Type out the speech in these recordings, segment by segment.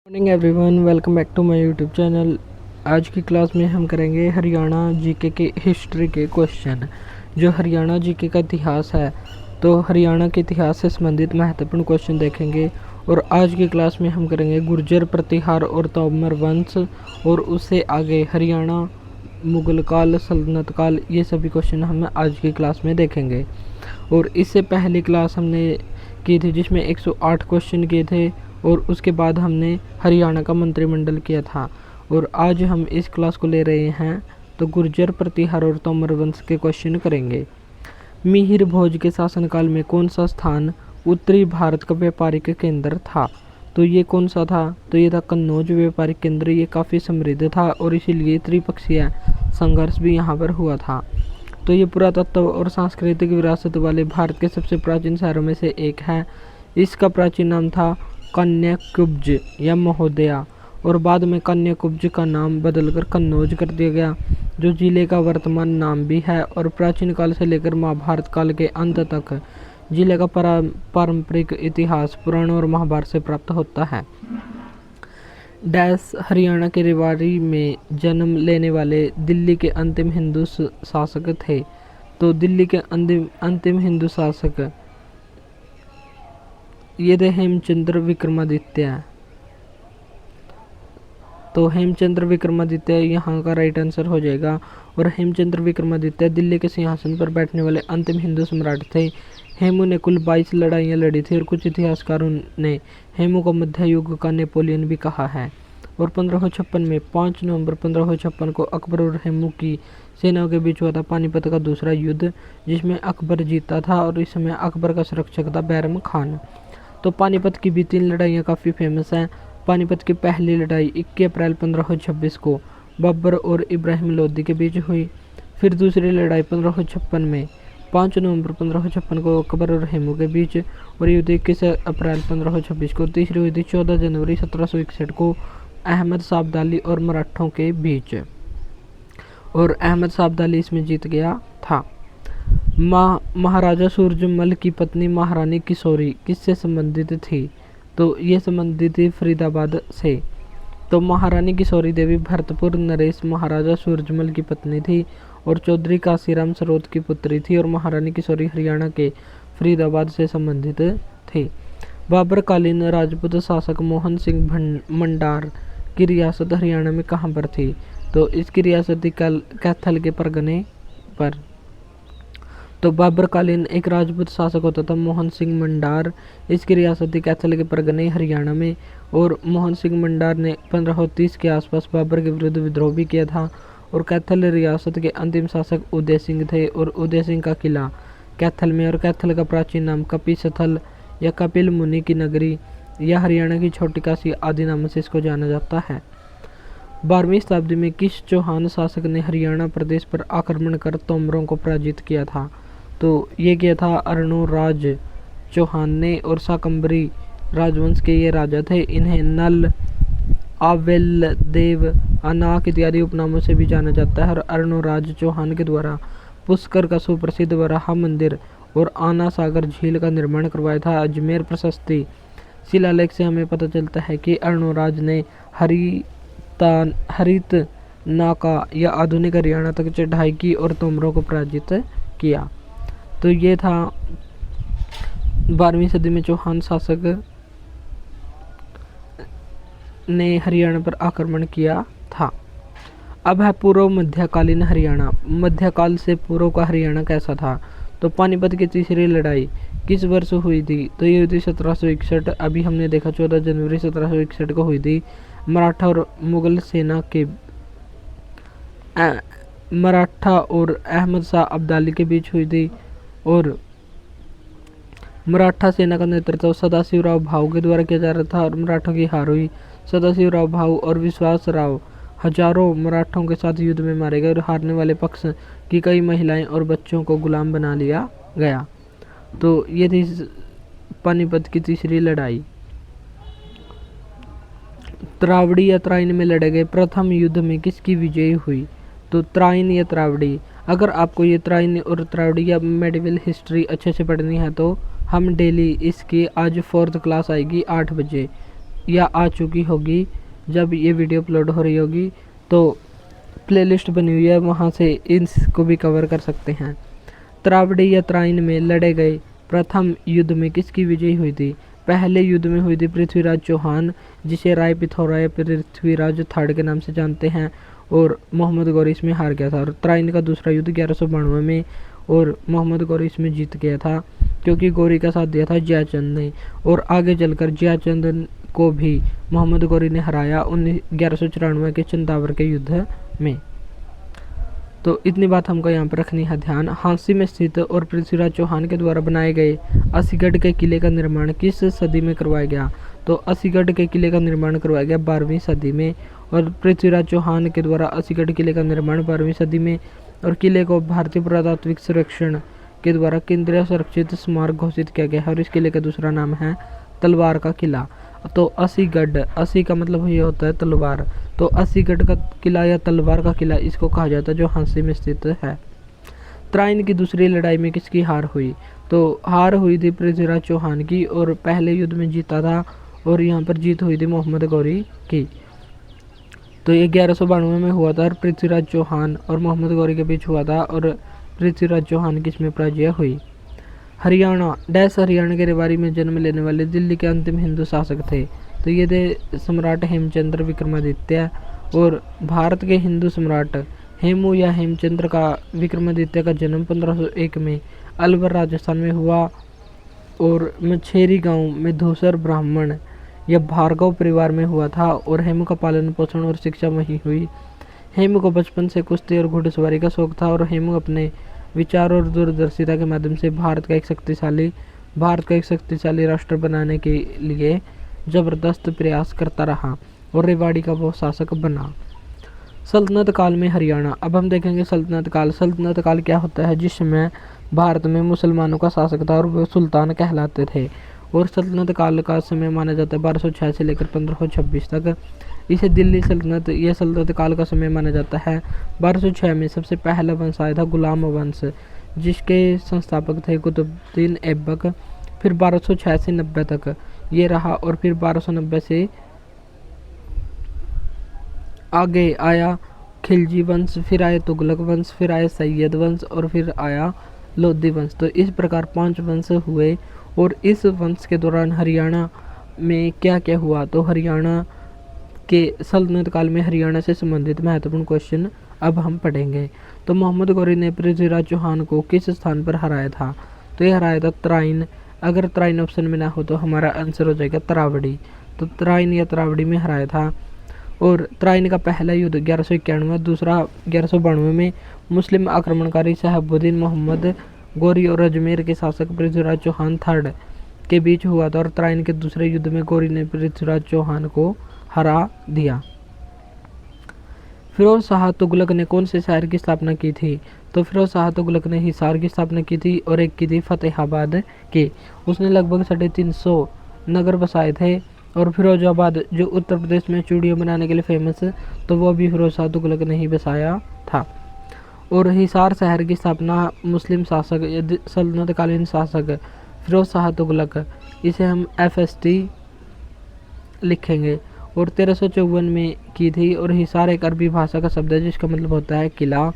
Morning everyone, welcome back to my YouTube channel. आज की class में हम करेंगे हरियाणा जीके के हिस्ट्री के क्वेश्चन। जो हरियाणा जीके का इतिहास है, तो हरियाणा के इतिहास से संबंधित महत्वपूर्ण क्वेश्चन देखेंगे। और आज की क्लास में हम करेंगे गुर्जर प्रतिहार और तोमर वंश, और उससे आगे हरियाणा, मुगल काल, सल्तनत काल, ये सभी क्वेश्चन हम आज की क्लास में देखेंगे। और इससे पहली क्लास हमने की थी जिसमें 108 क्वेश्चन किए थे, और उसके बाद हमने हरियाणा का मंत्रिमंडल किया था। और आज हम इस क्लास को ले रहे हैं तो गुर्जर प्रतिहार और तोमर वंश के क्वेश्चन करेंगे। मिहिर भोज के शासनकाल में कौन सा स्थान उत्तरी भारत का व्यापारिक केंद्र था? तो ये कौन सा था? तो ये था कन्नौज व्यापारिक केंद्र। ये काफ़ी समृद्ध था और इसीलिए त्रिपक्षीय संघर्ष भी यहाँ पर हुआ था। तो ये पुरातत्व और सांस्कृतिक विरासत वाले भारत के सबसे प्राचीन शहरों में से एक है। इसका प्राचीन नाम था कन्याकुब्ज या महोदया, और बाद में कन्याकुब्ज का नाम बदलकर कन्नौज कर दिया गया, जो जिले का वर्तमान नाम भी है। और प्राचीन काल से लेकर महाभारत काल के अंत तक जिले का पारंपरिक इतिहास पुराणों और महाभारत से प्राप्त होता है। डैश हरियाणा के रेवाड़ी में जन्म लेने वाले दिल्ली के अंतिम हिंदू शासक थे? तो दिल्ली के अंतिम हिंदू शासक ये थे हेमचंद्र विक्रमादित्य। तो हेमचंद्र विक्रमादित्य यहाँ का राइट आंसर हो जाएगा। और हेमचंद्र विक्रमादित्य दिल्ली के सिंहासन पर बैठने वाले अंतिम हिंदू सम्राट थे। हेमू ने कुल 22 लड़ाइयाँ लड़ी थी, और कुछ इतिहासकारों ने हेमू को मध्य युग का नेपोलियन भी कहा है। और 1556 में 5 नवंबर 1556 को अकबर और हेमू की सेनाओं के बीच हुआ था पानीपत का दूसरा युद्ध, जिसमें अकबर जीता था। और इस समय अकबर का सुरक्षक था बैरम खान। तो पानीपत की भी 3 लड़ाइयाँ काफ़ी फेमस हैं। पानीपत की पहली लड़ाई 21 अप्रैल 1526 को बाबर और इब्राहिम लोदी के बीच हुई। फिर दूसरी लड़ाई 1556 में 5 नवंबर 1556 को अकबर और हेमू के बीच, और युद्ध 21 अप्रैल 1526 को। तीसरी हुई थी 14 जनवरी 1761 को अहमद शाह अब्दाली और मराठों के बीच, और अहमद शाह अब्दाली इसमें जीत गया था। महाराजा सूरजमल की पत्नी महारानी किशोरी किससे संबंधित थी? तो ये संबंधित थी फरीदाबाद से। तो महारानी किशोरी देवी भरतपुर नरेश महाराजा सूरजमल की पत्नी थी, और चौधरी काशीराम सरोत की पुत्री थी। और महारानी किशोरी हरियाणा के फरीदाबाद से संबंधित थी। बाबरकालीन राजपूत शासक मोहन सिंह मंडार की रियासत हरियाणा में कहाँ पर थी? तो इसकी रियासत थी कैथल के परगने पर। तो बाबरकालीन एक राजपूत शासक होता था मोहन सिंह मंडार। इसकी रियासत थी कैथल के परगने हरियाणा में। और मोहन सिंह मंडार ने 1530 के आसपास बाबर के विरुद्ध विद्रोह भी किया था। और कैथल रियासत के अंतिम शासक उदय सिंह थे, और उदय सिंह का किला कैथल में। और कैथल का प्राचीन नाम कपिस्थल या कपिल मुनि की नगरी या हरियाणा की छोटी काशी आदि नामों से इसको जाना जाता है। 12वीं शताब्दी में किस चौहान शासक ने हरियाणा प्रदेश पर आक्रमण कर तोमरों को पराजित किया था? तो ये किया था अर्णोराज चौहान ने। और शाकंभरी राजवंश के ये राजा थे। इन्हें नल, आवेलदेव, अनाक इत्यादि उपनामों से भी जाना जाता है। और अर्णोराज चौहान के द्वारा पुष्कर का सुप्रसिद्ध वराह मंदिर और आना सागर झील का निर्माण करवाया था। अजमेर प्रशस्ति शिलालेख से हमें पता चलता है कि अर्णोराज ने हरित नाका या आधुनिक हरियाणा तक चढ़ाई की और तोमरों को पराजित किया। तो ये था 12वीं सदी में चौहान शासक ने हरियाणा पर आक्रमण किया था। अब है पूर्व मध्यकालीन हरियाणा। मध्यकाल से पूर्व का हरियाणा कैसा था? तो पानीपत की तीसरी लड़ाई किस वर्ष हुई थी? तो ये हुई थी 1761। अभी हमने देखा 14 जनवरी 1761 को हुई थी। मराठा और मुगल सेना के मराठा और अहमद शाह अब्दाली के बीच हुई थी। और मराठा सेना का नेतृत्व सदाशिवराव भाऊ के द्वारा किया जा रहा था, और मराठों की हार हुई। सदाशिवराव भाऊ और विश्वास राव हजारों मराठों के साथ युद्ध में मारे गए, और हारने वाले पक्ष की कई महिलाएं और बच्चों को गुलाम बना लिया गया। तो ये थी पानीपत की तीसरी लड़ाई। त्रावड़ी या त्राइन में लड़े गए प्रथम युद्ध में किसकी विजय हुई? तो त्राइन या त्रावड़ी। अगर आपको ये त्राइन और त्रावड़ी या मेडिवल हिस्ट्री अच्छे से पढ़नी है तो हम डेली इसकी आज 4th क्लास आएगी 8 बजे, या आ चुकी होगी, जब ये वीडियो अपलोड हो रही होगी तो प्लेलिस्ट बनी हुई है, वहाँ से इसको भी कवर कर सकते हैं। त्रावडी या त्राइन में लड़े गए प्रथम युद्ध में किसकी विजय हुई थी? पहले युद्ध में हुई थी पृथ्वीराज चौहान, जिसे राय पिथौरा या पृथ्वीराज थर्ड के नाम से जानते हैं, और मोहम्मद गौरी इसमें हार गया था। और त्राइन का दूसरा युद्ध 1192 में, और मोहम्मद गौरी इसमें जीत गया था, क्योंकि गौरी का साथ दिया था जयचंद ने। और आगे चलकर जयचंद को भी मोहम्मद गौरी ने हराया 1194 के चंदावर के युद्ध में। तो इतनी बात हमको यहाँ पर रखनी है ध्यान। हांसी में स्थित और पृथ्वीराज चौहान के द्वारा बनाए गए असीगढ़ के किले का निर्माण किस सदी में करवाया गया? तो असीगढ़ के किले का निर्माण करवाया गया 12वीं सदी में, और पृथ्वीराज चौहान के द्वारा असीगढ़ किले का निर्माण 12वीं सदी में। और किले को भारतीय पुरातात्विक सर्वेक्षण के द्वारा केंद्रीय सुरक्षित स्मारक घोषित किया गया है, और इस किले का दूसरा नाम है तलवार का किला। तो असीगढ़, असी का मतलब ये होता है तलवार, तो असीगढ़ का किला या तलवार का किला इसको कहा जाता है, जो हांसी में स्थित है। त्राइन की दूसरी लड़ाई में किसकी हार हुई? तो हार हुई थी पृथ्वीराज चौहान की, और पहले युद्ध में जीता था, और यहाँ पर जीत हुई थी मोहम्मद गौरी की। तो ये 1192 में हुआ था, और पृथ्वीराज चौहान और मोहम्मद गौरी के बीच हुआ था, और पृथ्वीराज चौहान की इसमें पराजय हुई। हरियाणा डैश हरियाणा के रेवाड़ी में जन्म लेने वाले दिल्ली के अंतिम हिंदू शासक थे? तो ये थे सम्राट हेमचंद्र विक्रमादित्य। और भारत के हिंदू सम्राट हेमू या हेमचंद्र का विक्रमादित्य का जन्म 1501 में अलवर राजस्थान में हुआ, और मछेरी गांव में धूसर ब्राह्मण या भार्गव परिवार में हुआ था। और हेमू का पालन पोषण और शिक्षा वहीं हुई। हेमू को बचपन से कुश्ती और घुड़सवारी का शौक था, और हेमू अपने विचार और दूरदर्शिता के माध्यम से भारत का एक शक्तिशाली राष्ट्र बनाने के लिए जबरदस्त प्रयास करता रहा, और रेवाड़ी का वो शासक बना। सल्तनत काल में हरियाणा। अब हम देखेंगे सल्तनत काल। सल्तनत काल क्या होता है? जिसमें भारत में मुसलमानों का शासक था, और वो सुल्तान कहलाते थे। और सल्तनत काल का समय माना जाता है 1206 से लेकर 1526 तक। इसे दिल्ली सल्तनत या सल्तनत काल का समय माना जाता है। 1206 में सबसे पहला वंश आया था गुलाम वंश, जिसके संस्थापक थे कुतुबुद्दीन ऐबक। फिर 1206 से 90 तक ये रहा, और फिर 1290 से आगे आया खिलजी वंश, फिर आया तुगलक वंश, फिर आया सैयद वंश, और फिर आया लोधी वंश। तो इस प्रकार 5 वंश हुए। और इस वंश के दौरान हरियाणा में क्या क्या हुआ? तो हरियाणा के सल्तनत काल में हरियाणा से संबंधित महत्वपूर्ण क्वेश्चन अब हम पढ़ेंगे। तो मोहम्मद गौरी ने पृथ्वीराज चौहान को किस स्थान पर हराया था? तो ये हराया था त्राइन। अगर त्राइन ऑप्शन में ना हो तो हमारा आंसर हो जाएगा त्रावड़ी। तो त्राइन या त्रावड़ी में हराया था। और त्राइन का पहला युद्ध 1191, दूसरा 1192 में मुस्लिम आक्रमणकारी शहाबुद्दीन मोहम्मद गौरी और अजमेर के शासक पृथ्वीराज चौहान थर्ड के बीच हुआ था। और त्राइन के दूसरे युद्ध में गौरी ने पृथ्वीराज चौहान को हरा दिया। फिरोज शाह तुगलक ने कौन से शहर की स्थापना की थी? तो फिरोज शाह तुगलक ने हिसार की स्थापना की थी, और एक की थी फतेहाबाद की। उसने लगभग 350 नगर बसाए थे। और फिरोजाबाद जो उत्तर प्रदेश में चूड़ियाँ बनाने के लिए फेमस है, तो वो भी फिरोज शाह तुगलक ने ही बसाया था। और हिसार शहर की स्थापना मुस्लिम शासक सल्तनतकालीन शासक फिरोज शाह तुगलक, इसे हम FST लिखेंगे, और 1354 में की थी। और हिसार एक अरबी भाषा का शब्द है, जिसका मतलब होता है किला।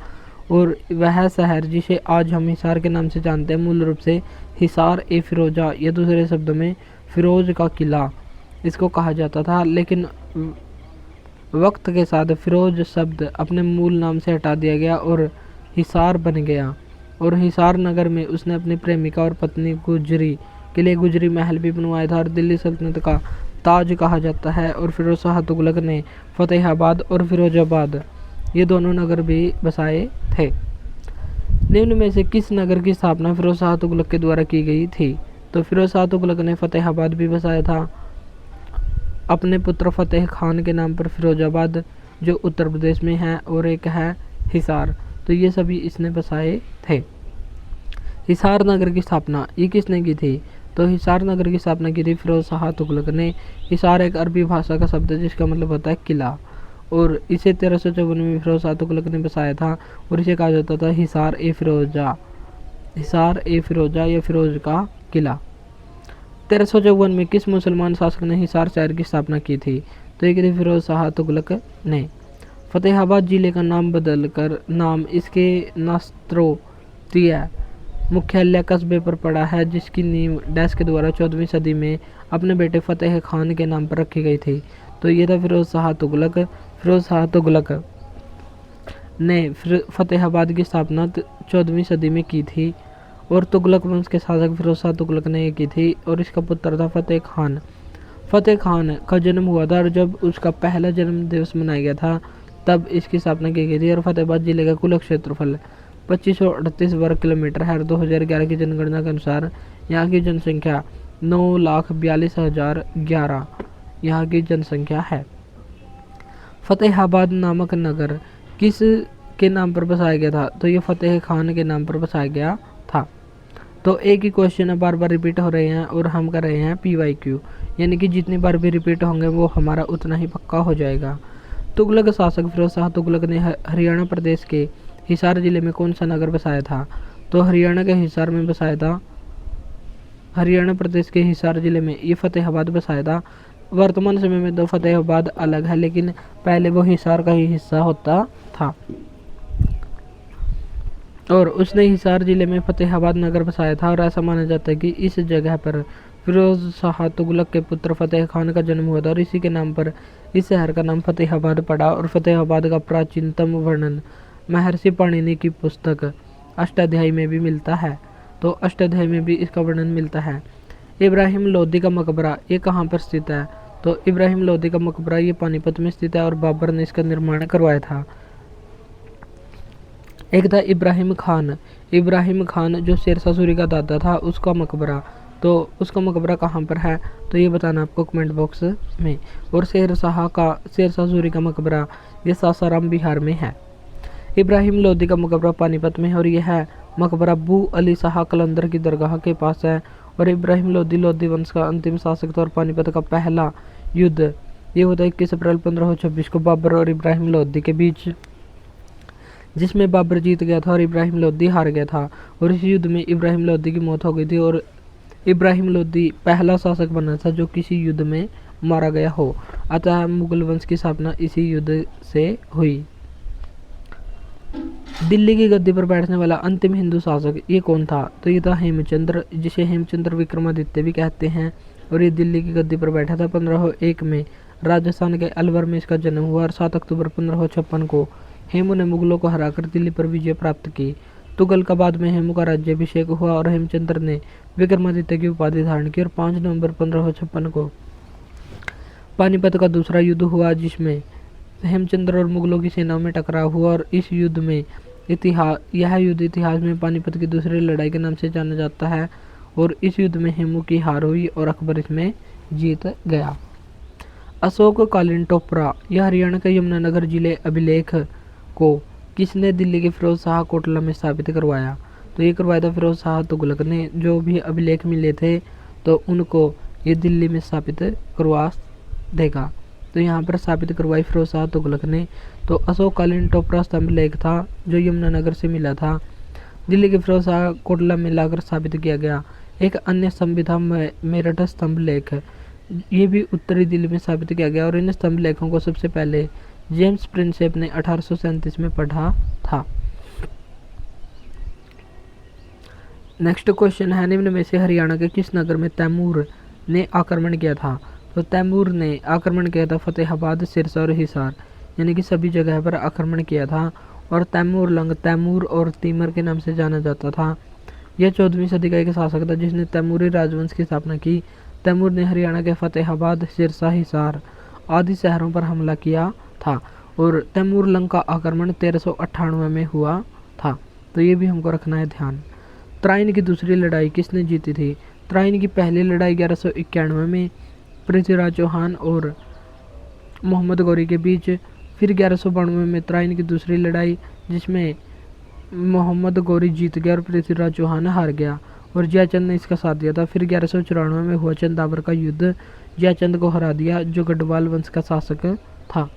और वह शहर जिसे आज हम हिसार के नाम से जानते हैं, मूल रूप से हिसार ए फिरोजा या दूसरे शब्दों में फिरोज का किला इसको कहा जाता था। लेकिन वक्त के साथ फिरोज शब्द अपने मूल नाम से हटा दिया गया और हिसार बन गया। और हिसार नगर में उसने अपनी प्रेमिका और पत्नी गुजरी के लिए गुजरी महल भी बनवाया था, और दिल्ली सल्तनत का ताज कहा जाता है। और फिरोज शाह तुगलक ने फतेहाबाद और फिरोजाबाद ये दोनों नगर भी बसाए थे। निम्न में से किस नगर की स्थापना फिरोज शाह तुगलक के द्वारा की गई थी? तो फिरोज शाह तुगलक ने फतेहाबाद भी बसाया था अपने पुत्र फतेह खान के नाम पर, फिरोजाबाद जो उत्तर प्रदेश में है, और एक है हिसार। तो ये सभी इसने बसाए थे। हिसार नगर की स्थापना ये किसने की थी? तो हिसार नगर की स्थापना की थी फिरोज शाह तुगलक ने। हिसार एक अरबी भाषा का शब्द है, जिसका मतलब होता है किला। और इसे 1354 में फिरोज शाह तुगलक ने बसाया था, और इसे कहा जाता था हिसार ए फिरोजा या फिरोज का किला। 1354 में किस मुसलमान शासक ने हिसार शहर की स्थापना की थी? तो ये की थी फिरोज शाह तुगलक ने। फतेहाबाद जिले का नाम बदलकर नाम इसके नास्त्रोत्तीय मुख्यालय कस्बे पर पड़ा है, जिसकी नींव डैश के द्वारा 14वीं सदी में अपने बेटे फतेह खान के नाम पर रखी गई थी। तो ये था फिरोज शाह तुगलक। फिरोज शाह तुगलक ने फतेहाबाद की स्थापना 14वीं सदी में की थी और तुगलक वंश के शासक फिरोज शाह तुगलक ने ये की थी और इसका पुत्र था फतेह खान। फतेह खान का जन्म हुआ था और जब उसका पहला जन्म दिवस मनाया गया था तब इसकी स्थापना की गई थी। और फतेहाबाद जिले का कुल क्षेत्रफल 2538 वर्ग किलोमीटर है। 2011 की जनगणना के अनुसार यहाँ की जनसंख्या 9,42,011 यहाँ की जनसंख्या है। फतेहाबाद नामक नगर किस के नाम पर बसाया गया था? तो ये फतेह खान के नाम पर बसाया गया था। तो एक ही क्वेश्चन है, बार बार रिपीट हो रहे हैं और हम कर रहे हैं PYQ, यानी कि जितनी बार भी रिपीट होंगे वो हमारा उतना ही पक्का हो जाएगा। तुगलक शासक फिरोज शाह तुगलक ने हरियाणा प्रदेश के हिसार जिले में कौन सा नगर बसाया था? तो हरियाणा के हिसार में बसाया था, हरियाणा प्रदेश के हिसार जिले में ये फतेहाबाद बसाया था। वर्तमान समय में तो फतेहाबाद अलग है, लेकिन पहले वो हिसार का ही हिस्सा होता था और उसने हिसार जिले में फतेहाबाद नगर बसाया था। और ऐसा माना जाता है कि इस जगह पर फिरोज शाह तुगलक के पुत्र फतेह खान का जन्म हुआ था और इसी के नाम पर इस शहर का नाम फतेहाबाद पड़ा। और फतेहाबाद का प्राचीनतम वर्णन महर्षि पाणिनि की पुस्तक अष्टाध्यायी में भी मिलता है। तो अष्टाध्यायी में भी इसका वर्णन मिलता है। इब्राहिम लोदी का मकबरा ये कहाँ पर स्थित है? तो इब्राहिम लोदी का मकबरा ये पानीपत में स्थित है और बाबर ने इसका निर्माण करवाया था। एक था इब्राहिम खान जो शेरशाह सूरी का दादा था, उसका मकबरा। तो उसका मकबरा कहाँ पर है? तो ये बताना आपको कमेंट बॉक्स में। और शेरशाह सूरी का मकबरा ये सासाराम बिहार में है। इब्राहिम लोदी का मकबरा पानीपत में है और यह है मकबरा बू अली शाह कलंदर की दरगाह के पास है। और इब्राहिम लोदी वंश का अंतिम शासक था और पानीपत का पहला युद्ध ये होता है 21 अप्रैल 1526 को बाबर और इब्राहिम लोदी के बीच, जिसमें बाबर जीत गया था और इब्राहिम लोदी हार गया था। और इस युद्ध में इब्राहिम लोदी की मौत हो गई थी और इब्राहिम लोदी पहला शासक बना था जो किसी युद्ध में मारा गया हो। अतः मुगल वंश की स्थापना इसी युद्ध से हुई। दिल्ली की गद्दी पर बैठने वाला अंतिम हिंदू शासक ये कौन था? तो ये था हेमचंद्र, जिसे हेमचंद्र विक्रमादित्य भी कहते हैं। और ये दिल्ली की गद्दी पर बैठा था 1501 में। राजस्थान के अलवर में इसका जन्म हुआ और 7 अक्टूबर 1556 को हेमू ने मुगलों को हराकर दिल्ली पर विजय प्राप्त की। तुगलकाबाद में हेमू का राज्याभिषेक हुआ और हेमचंद्र ने विक्रमादित्य की उपाधि धारण की। और 5 नवंबर 1556 को पानीपत का दूसरा युद्ध हुआ, जिसमें हेमचंद्र और मुगलों की सेनाओं में टकराव हुआ। और इस युद्ध में यह युद्ध इतिहास में पानीपत की दूसरी लड़ाई के नाम से जाना जाता है। और इस युद्ध में हेमू की हार हुई और अकबर इसमें जीत गया। अशोककालीन टोपरा यह हरियाणा के यमुनानगर जिले अभिलेख को किसने दिल्ली के फिरोज शाह कोटला में स्थापित करवाया? तो ये करवाया था फिरोज शाह तुगलक ने। जो भी अभिलेख मिले थे तो उनको ये दिल्ली में स्थापित करवा देगा। तो यहाँ पर स्थापित करवाई फिरोज शाह तुगलक ने। तो अशोककालीन टोपरा स्तंभ लेख था जो यमुनानगर से मिला था, दिल्ली के फिरोज शाह कोटला में लाकर स्थापित किया गया। एक अन्य स्तंभ था मेरठ स्तंभ लेख, ये भी उत्तरी दिल्ली में स्थापित किया गया। और इन स्तंभ लेखों को सबसे पहले जेम्स प्रिंसेप ने 1837 में पढ़ा था। नेक्स्ट क्वेश्चन है, निम्न में से हरियाणा के किस नगर में तैमूर ने आक्रमण किया था? तो तैमूर ने आक्रमण किया था फतेहाबाद, सिरसा और हिसार, यानी कि सभी जगह पर आक्रमण किया था। और तैमूर और तीमर के नाम से जाना जाता था। यह 14वीं सदी का एक शासक था जिसने तैमूरी राजवंश की स्थापना की। तैमूर ने हरियाणा के फतेहाबाद, सिरसा, हिसार आदि शहरों पर हमला किया था। और तैमूर लंग का आक्रमण 1398 में हुआ था। तो ये भी हमको रखना है ध्यान। त्राइन की दूसरी लड़ाई किसने जीती थी? त्राइन की पहली लड़ाई 1191 में पृथ्वीराज चौहान और मोहम्मद गौरी के बीच। फिर 1192 में त्राइन की दूसरी लड़ाई, जिसमें मोहम्मद गौरी जीत गया और पृथ्वीराज चौहान हार गया और जयचंद ने इसका साथ दिया था। फिर 1194 में हुआ चंदावर का युद्ध, जयचंद को हरा दिया जो गढ़वाल वंश का शासक था।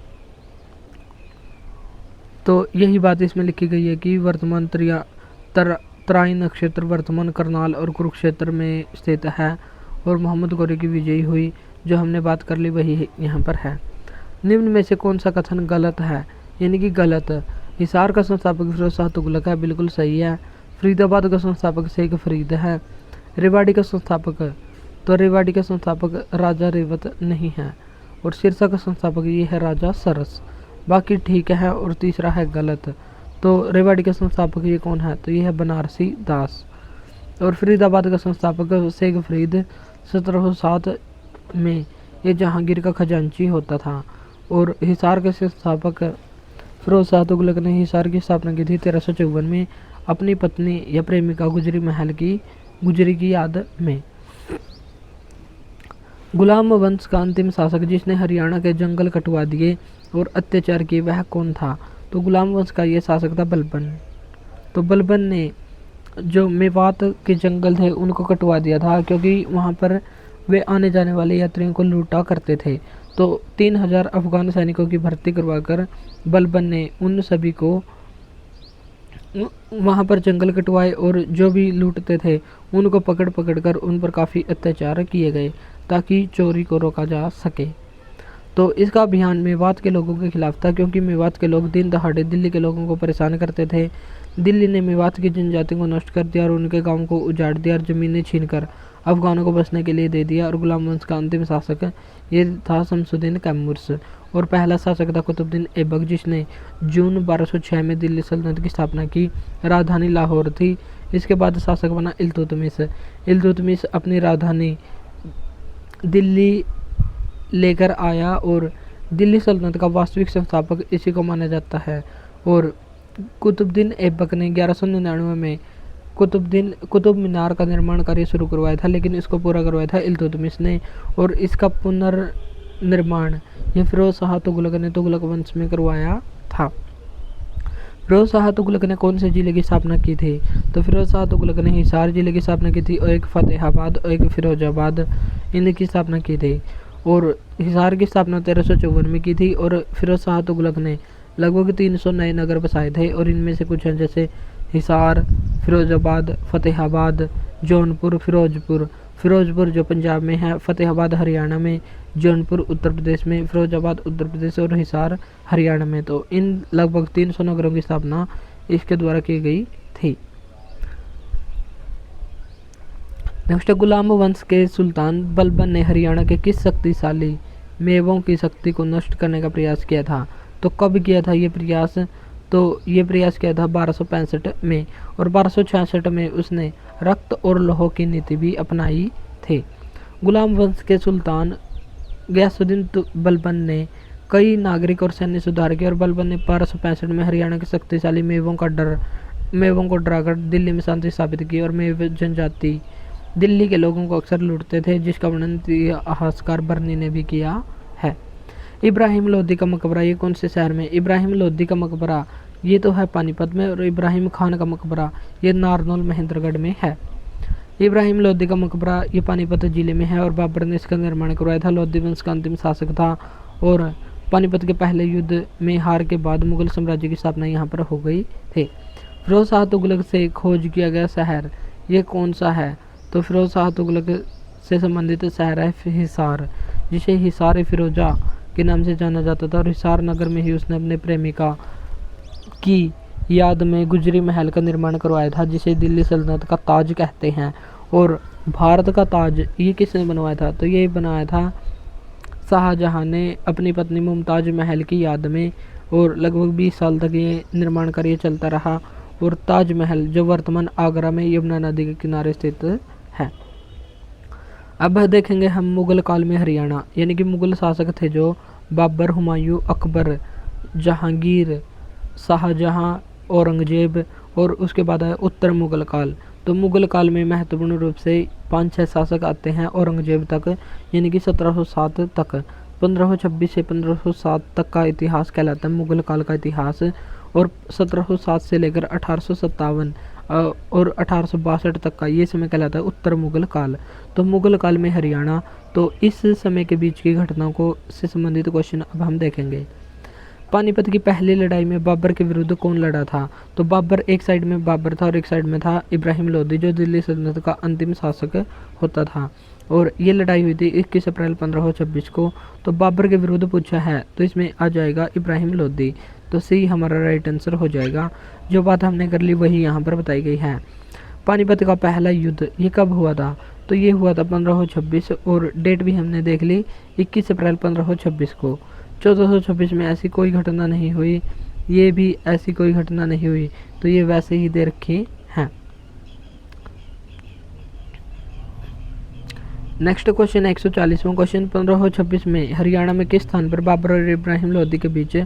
तो यही बात इसमें लिखी गई है कि वर्तमान त्राइन नक्षत्र वर्तमान करनाल और कुरुक्षेत्र में स्थित है। और मोहम्मद गौरी की विजयी हुई। जो हमने बात कर ली वही यहाँ पर है। निम्न में से कौन सा कथन गलत है, यानी कि गलत। हिसार का संस्थापक फिरोज शाह तुगलक है, बिल्कुल सही है। फरीदाबाद का संस्थापक शेख फरीद है। रेवाड़ी का संस्थापक, तो रेवाड़ी का संस्थापक राजा रेवत नहीं है। और सिरसा का संस्थापक ये है राजा सरस। बाकी ठीक है और तीसरा है गलत। तो रेवाड़ी का संस्थापक ये कौन है, तो ये है बनारसी दास। और फरीदाबाद का संस्थापक शेख फरीद 1707 में ये जहांगीर का खजांची होता था। और हिसार के संस्थापक फिरोज शाह तुगलक ने हिसार की स्थापना की थी 1354 में अपनी पत्नी या प्रेमिका गुजरी की याद में। गुलाम वंश का अंतिम शासक जिसने हरियाणा के जंगल कटवा दिए और अत्याचार किए वह कौन था, तो गुलाम वंश का ये शासक था बलबन। तो बलबन ने जो मेवात के जंगल थे उनको कटवा दिया था, क्योंकि वहाँ पर वे आने जाने वाले यात्रियों को लूटा करते थे। तो 3000 अफगान सैनिकों की भर्ती करवाकर बलबन ने उन सभी को वहाँ पर जंगल कटवाए और जो भी लूटते थे उनको पकड़ कर उन पर काफ़ी अत्याचार किए गए ताकि चोरी को रोका जा सके। तो इसका अभियान मेवात के लोगों के खिलाफ था, क्योंकि मेवात के लोग दिन दहाड़े दिल्ली के लोगों को परेशान करते थे। दिल्ली ने मेवात की जनजाति को नष्ट कर दिया और उनके गांव को उजाड़ दिया और ज़मीनें छीनकर अफगानों को बसने के लिए दे दिया। और गुलाम वंश का अंतिम शासक ये था शमसुद्दीन कैमूर्स। और पहला शासक था कुतुबुद्दीन ऐबक, जिसने जून 1206 में दिल्ली सल्तनत की स्थापना की। राजधानी लाहौर थी। इसके बाद शासक बना इल्तुतमिश। इल्तुतमिश अपनी राजधानी दिल्ली लेकर आया और दिल्ली सल्तनत का वास्तविक संस्थापक इसी को माना जाता है। और कुतुबुद्दीन ऐबक ने 1199 में कुतुब मीनार का निर्माण कार्य शुरू करवाया था, लेकिन इसको पूरा करवाया था इल्तुतमिश ने। और इसका पुनर्निर्माण ये फिरोज शाह तुगलक ने तुगलक वंश में करवाया था। फिरोज शाह तुगलक ने कौन से जिले की स्थापना की थी, तो फिरोज शाह तुगलक ने हिसार जिले की स्थापना की थी और एक फतेहाबाद और एक फिरोजाबाद इनकी स्थापना की थी। और हिसार की स्थापना 1354 में की थी। और फिरोज शाह तुगलक ने लगभग 300 नए नगर बसाए थे और इनमें से कुछ हैं जैसे हिसार, फिरोजाबाद, फतेहाबाद, जौनपुर, फिरोजपुर जो पंजाब में है, फतेहाबाद हरियाणा में, जौनपुर उत्तर प्रदेश में, फिरोजाबाद उत्तर प्रदेश और हिसार हरियाणा में। तो इन लगभग 300 नगरों की स्थापना इसके द्वारा की गई थी। नेक्स्ट, गुलाम वंश के सुल्तान बलबन ने हरियाणा के किस शक्तिशाली मेवों की शक्ति को नष्ट करने का प्रयास किया था, तो कब किया था ये प्रयास, तो ये प्रयास किया था 1265 में। और 1266 में उसने रक्त और लौह की नीति भी अपनाई थी। गुलाम वंश के सुल्तान गयासुद्दीन बलबन ने कई नागरिक और सैन्य सुधार किए और बलबन ने 1265 में हरियाणा के शक्तिशाली मेवों को डराकर दिल्ली में शांति स्थापित की। और मेव जनजाति दिल्ली के लोगों को अक्सर लूटते थे, जिसका वर्णन इतिहासकार बर्नी ने भी किया है। इब्राहिम लोदी का मकबरा ये कौन से शहर में, इब्राहिम लोदी का मकबरा ये तो है पानीपत में। और इब्राहिम खान का मकबरा ये नारनौल महेंद्रगढ़ में है। इब्राहिम लोदी का मकबरा ये पानीपत जिले में है और बाबर ने इसका निर्माण करवाया था। लोदी वंश का अंतिम शासक था और पानीपत के पहले युद्ध में हार के बाद मुगल साम्राज्य की स्थापना यहाँ पर हो गई थी। फिरोज शाह तुगलक से खोज किया गया शहर ये कौन सा है, तो फिरोज शाह तुगलक से संबंधित शहर है हिसार, जिसे हिसार फिरोजा के नाम से जाना जाता था। और हिसार नगर में ही उसने अपने प्रेमिका की याद में गुजरी महल का निर्माण करवाया था, जिसे दिल्ली सल्तनत का ताज कहते हैं। और भारत का ताज ये किसने बनवाया था, तो ये बनाया था शाहजहां ने अपनी पत्नी मुमताज महल की याद में। और लगभग 20 साल तक ये निर्माण कार्य चलता रहा। और ताजमहल जो वर्तमान आगरा में यमुना नदी के किनारे स्थित है। अब देखेंगे हम मुगल काल में हरियाणा, यानी कि मुगल शासक थे जो बाबर, हुमायूं, अकबर, जहांगीर, शाहजहां, औरंगजेब। और उसके बाद है उत्तर मुगल काल। तो मुगल काल में महत्वपूर्ण रूप से 5-6 शासक आते हैं औरंगजेब तक, यानी कि 1707 तक। 1526 से 1507 तक का इतिहास कहलाता है मुगल काल का इतिहास। और 1707 से लेकर 1857 और 1862 तक का ये समय कहलाता है उत्तर मुगल काल। तो मुगल काल में हरियाणा, तो इस समय के बीच की घटनाओं को से संबंधित क्वेश्चन अब हम देखेंगे। पानीपत की पहली लड़ाई में बाबर के विरुद्ध कौन लड़ा था, तो बाबर एक साइड में बाबर था और एक साइड में था इब्राहिम लोदी जो दिल्ली सल्तनत का अंतिम शासक होता था। और ये लड़ाई हुई थी 21 अप्रैल 1526 को। तो बाबर के विरुद्ध पूछा है तो इसमें आ जाएगा इब्राहिम लोदी। तो सी हमारा राइट आंसर हो जाएगा। जो बात हमने कर ली वही यहाँ पर बताई गई है। पानीपत का पहला युद्ध ये कब हुआ था? तो ये हुआ था 1526 और डेट भी हमने देख ली 21 अप्रैल 1526 को। 1426 में ऐसी कोई घटना नहीं हुई, ये भी ऐसी कोई घटना नहीं हुई, तो ये वैसे ही दे रखी है। नेक्स्ट क्वेश्चन 140वां क्वेश्चन, 1526 में हरियाणा में किस स्थान पर बाबर और इब्राहिम लोदी के बीच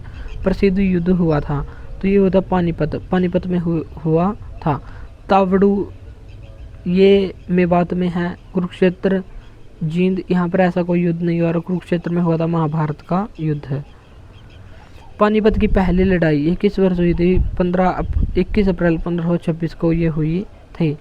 प्रसिद्ध युद्ध हुआ था? तो ये हुआ था पानीपत में हुआ था। तावड़ू ये मेवात में है। कुरुक्षेत्र जींद यहाँ पर ऐसा कोई युद्ध नहीं हुआ और कुरुक्षेत्र में हुआ था महाभारत का युद्ध है। पानीपत की पहली लड़ाई ये किस वर्ष हुई थी? 21 अप्रैल 1526 को ये हुई थी।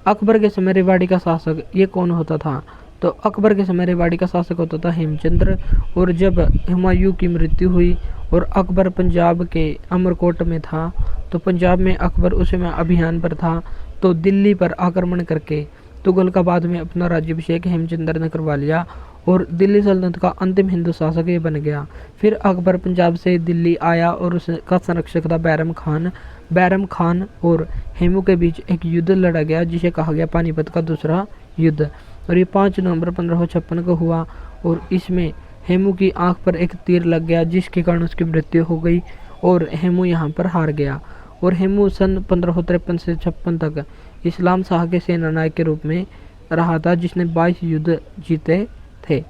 अकबर के समय रेवाड़ी का शासक ये कौन होता था? तो अकबर के समय रेवाड़ी का शासक होता था हेमचंद्र। और जब हुमायूं की मृत्यु हुई और अकबर पंजाब के अमरकोट में था, तो पंजाब में अकबर उस समय अभियान पर था, तो दिल्ली पर आक्रमण करके तुगलकाबाद में अपना राज्याभिषेक हेमचंद्र ने करवा लिया और दिल्ली सल्तनत का अंतिम हिंदू शासक ये बन गया। फिर अकबर पंजाब से दिल्ली आया और उसका संरक्षक था बैरम खान। बैरम खान और हेमू के बीच एक युद्ध लड़ा गया जिसे कहा गया पानीपत का दूसरा युद्ध, और ये 5 नवंबर 1556 को हुआ। और इसमें हेमू की आंख पर एक तीर लग गया जिसके कारण उसकी मृत्यु हो गई और हेमू यहाँ पर हार गया। और हेमू सन 1553 से 56 तक इस्लाम शाह के सेनानायक के रूप में रहा था जिसने 22 युद्ध जीते थे।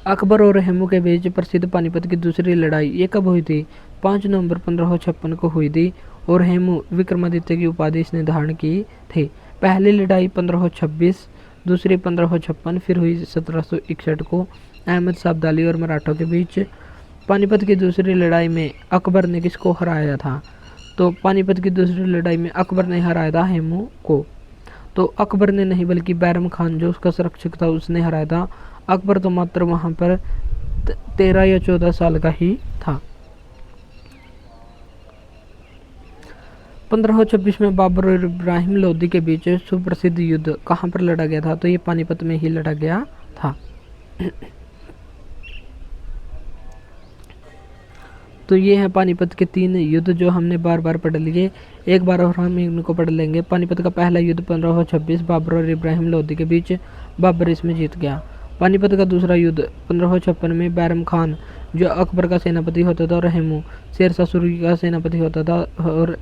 अकबर और हेमू के बीच प्रसिद्ध पानीपत की दूसरी लड़ाई ये कब हुई थी? 5 नवंबर 1556 को हुई थी और हेमू विक्रमादित्य की उपाधि इसने धारण की थी। पहली लड़ाई 1526, दूसरी 1556, फिर हुई 1761 को अहमद शाह अब्दाली और मराठों के बीच। पानीपत की दूसरी लड़ाई में अकबर ने किसको हराया था? तो पानीपत की दूसरी लड़ाई में अकबर ने हराया था हेमू को। तो अकबर ने नहीं बल्कि बैरम खान जो उसका संरक्षक था उसने हराया था। अकबर तो मात्र वहाँ पर 13 या 14 साल का ही था। 1526 में बाबर और इब्राहिम लोदी के बीच सुप्रसिद्ध युद्ध कहाँ पर लड़ा गया था? तो ये पानीपत में ही लड़ा गया था। तो ये है पानीपत के 3 युद्ध जो हमने बार बार पढ़ लिए। एक बार और हम इनको पढ़ लेंगे। पानीपत का पहला युद्ध 1526 बाबर और इब्राहिम लोदी के बीच, बाबर इसमें जीत गया। पानीपत का दूसरा युद्ध 1556 में बैरम खान जो अकबर का सेनापति होता था और हेमू शेरशाह सूरी का सेनापति होता था और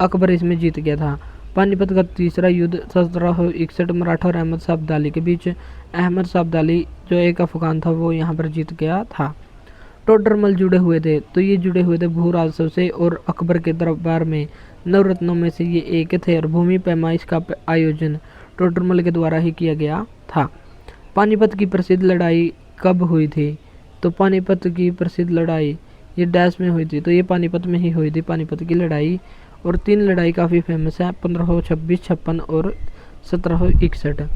अकबर इसमें जीत गया था। पानीपत का तीसरा युद्ध 1761 मराठा और अहमद शाह अब्दाली के बीच, अहमद शाह अब्दाली जो एक अफगान था वो यहाँ पर जीत गया था। टोडरमल जुड़े हुए थे, तो ये जुड़े हुए थे भू राजस्व से और अकबर के दरबार में नवरत्नों में से ये एक थे और भूमि पैमाइश का आयोजन टोडरमल के द्वारा ही किया गया था। पानीपत की प्रसिद्ध लड़ाई कब हुई थी? तो पानीपत की प्रसिद्ध लड़ाई ये डैश में हुई थी, तो ये पानीपत में ही हुई थी पानीपत की लड़ाई। और 3 लड़ाई काफ़ी फेमस है, 1526, 56 और 1761।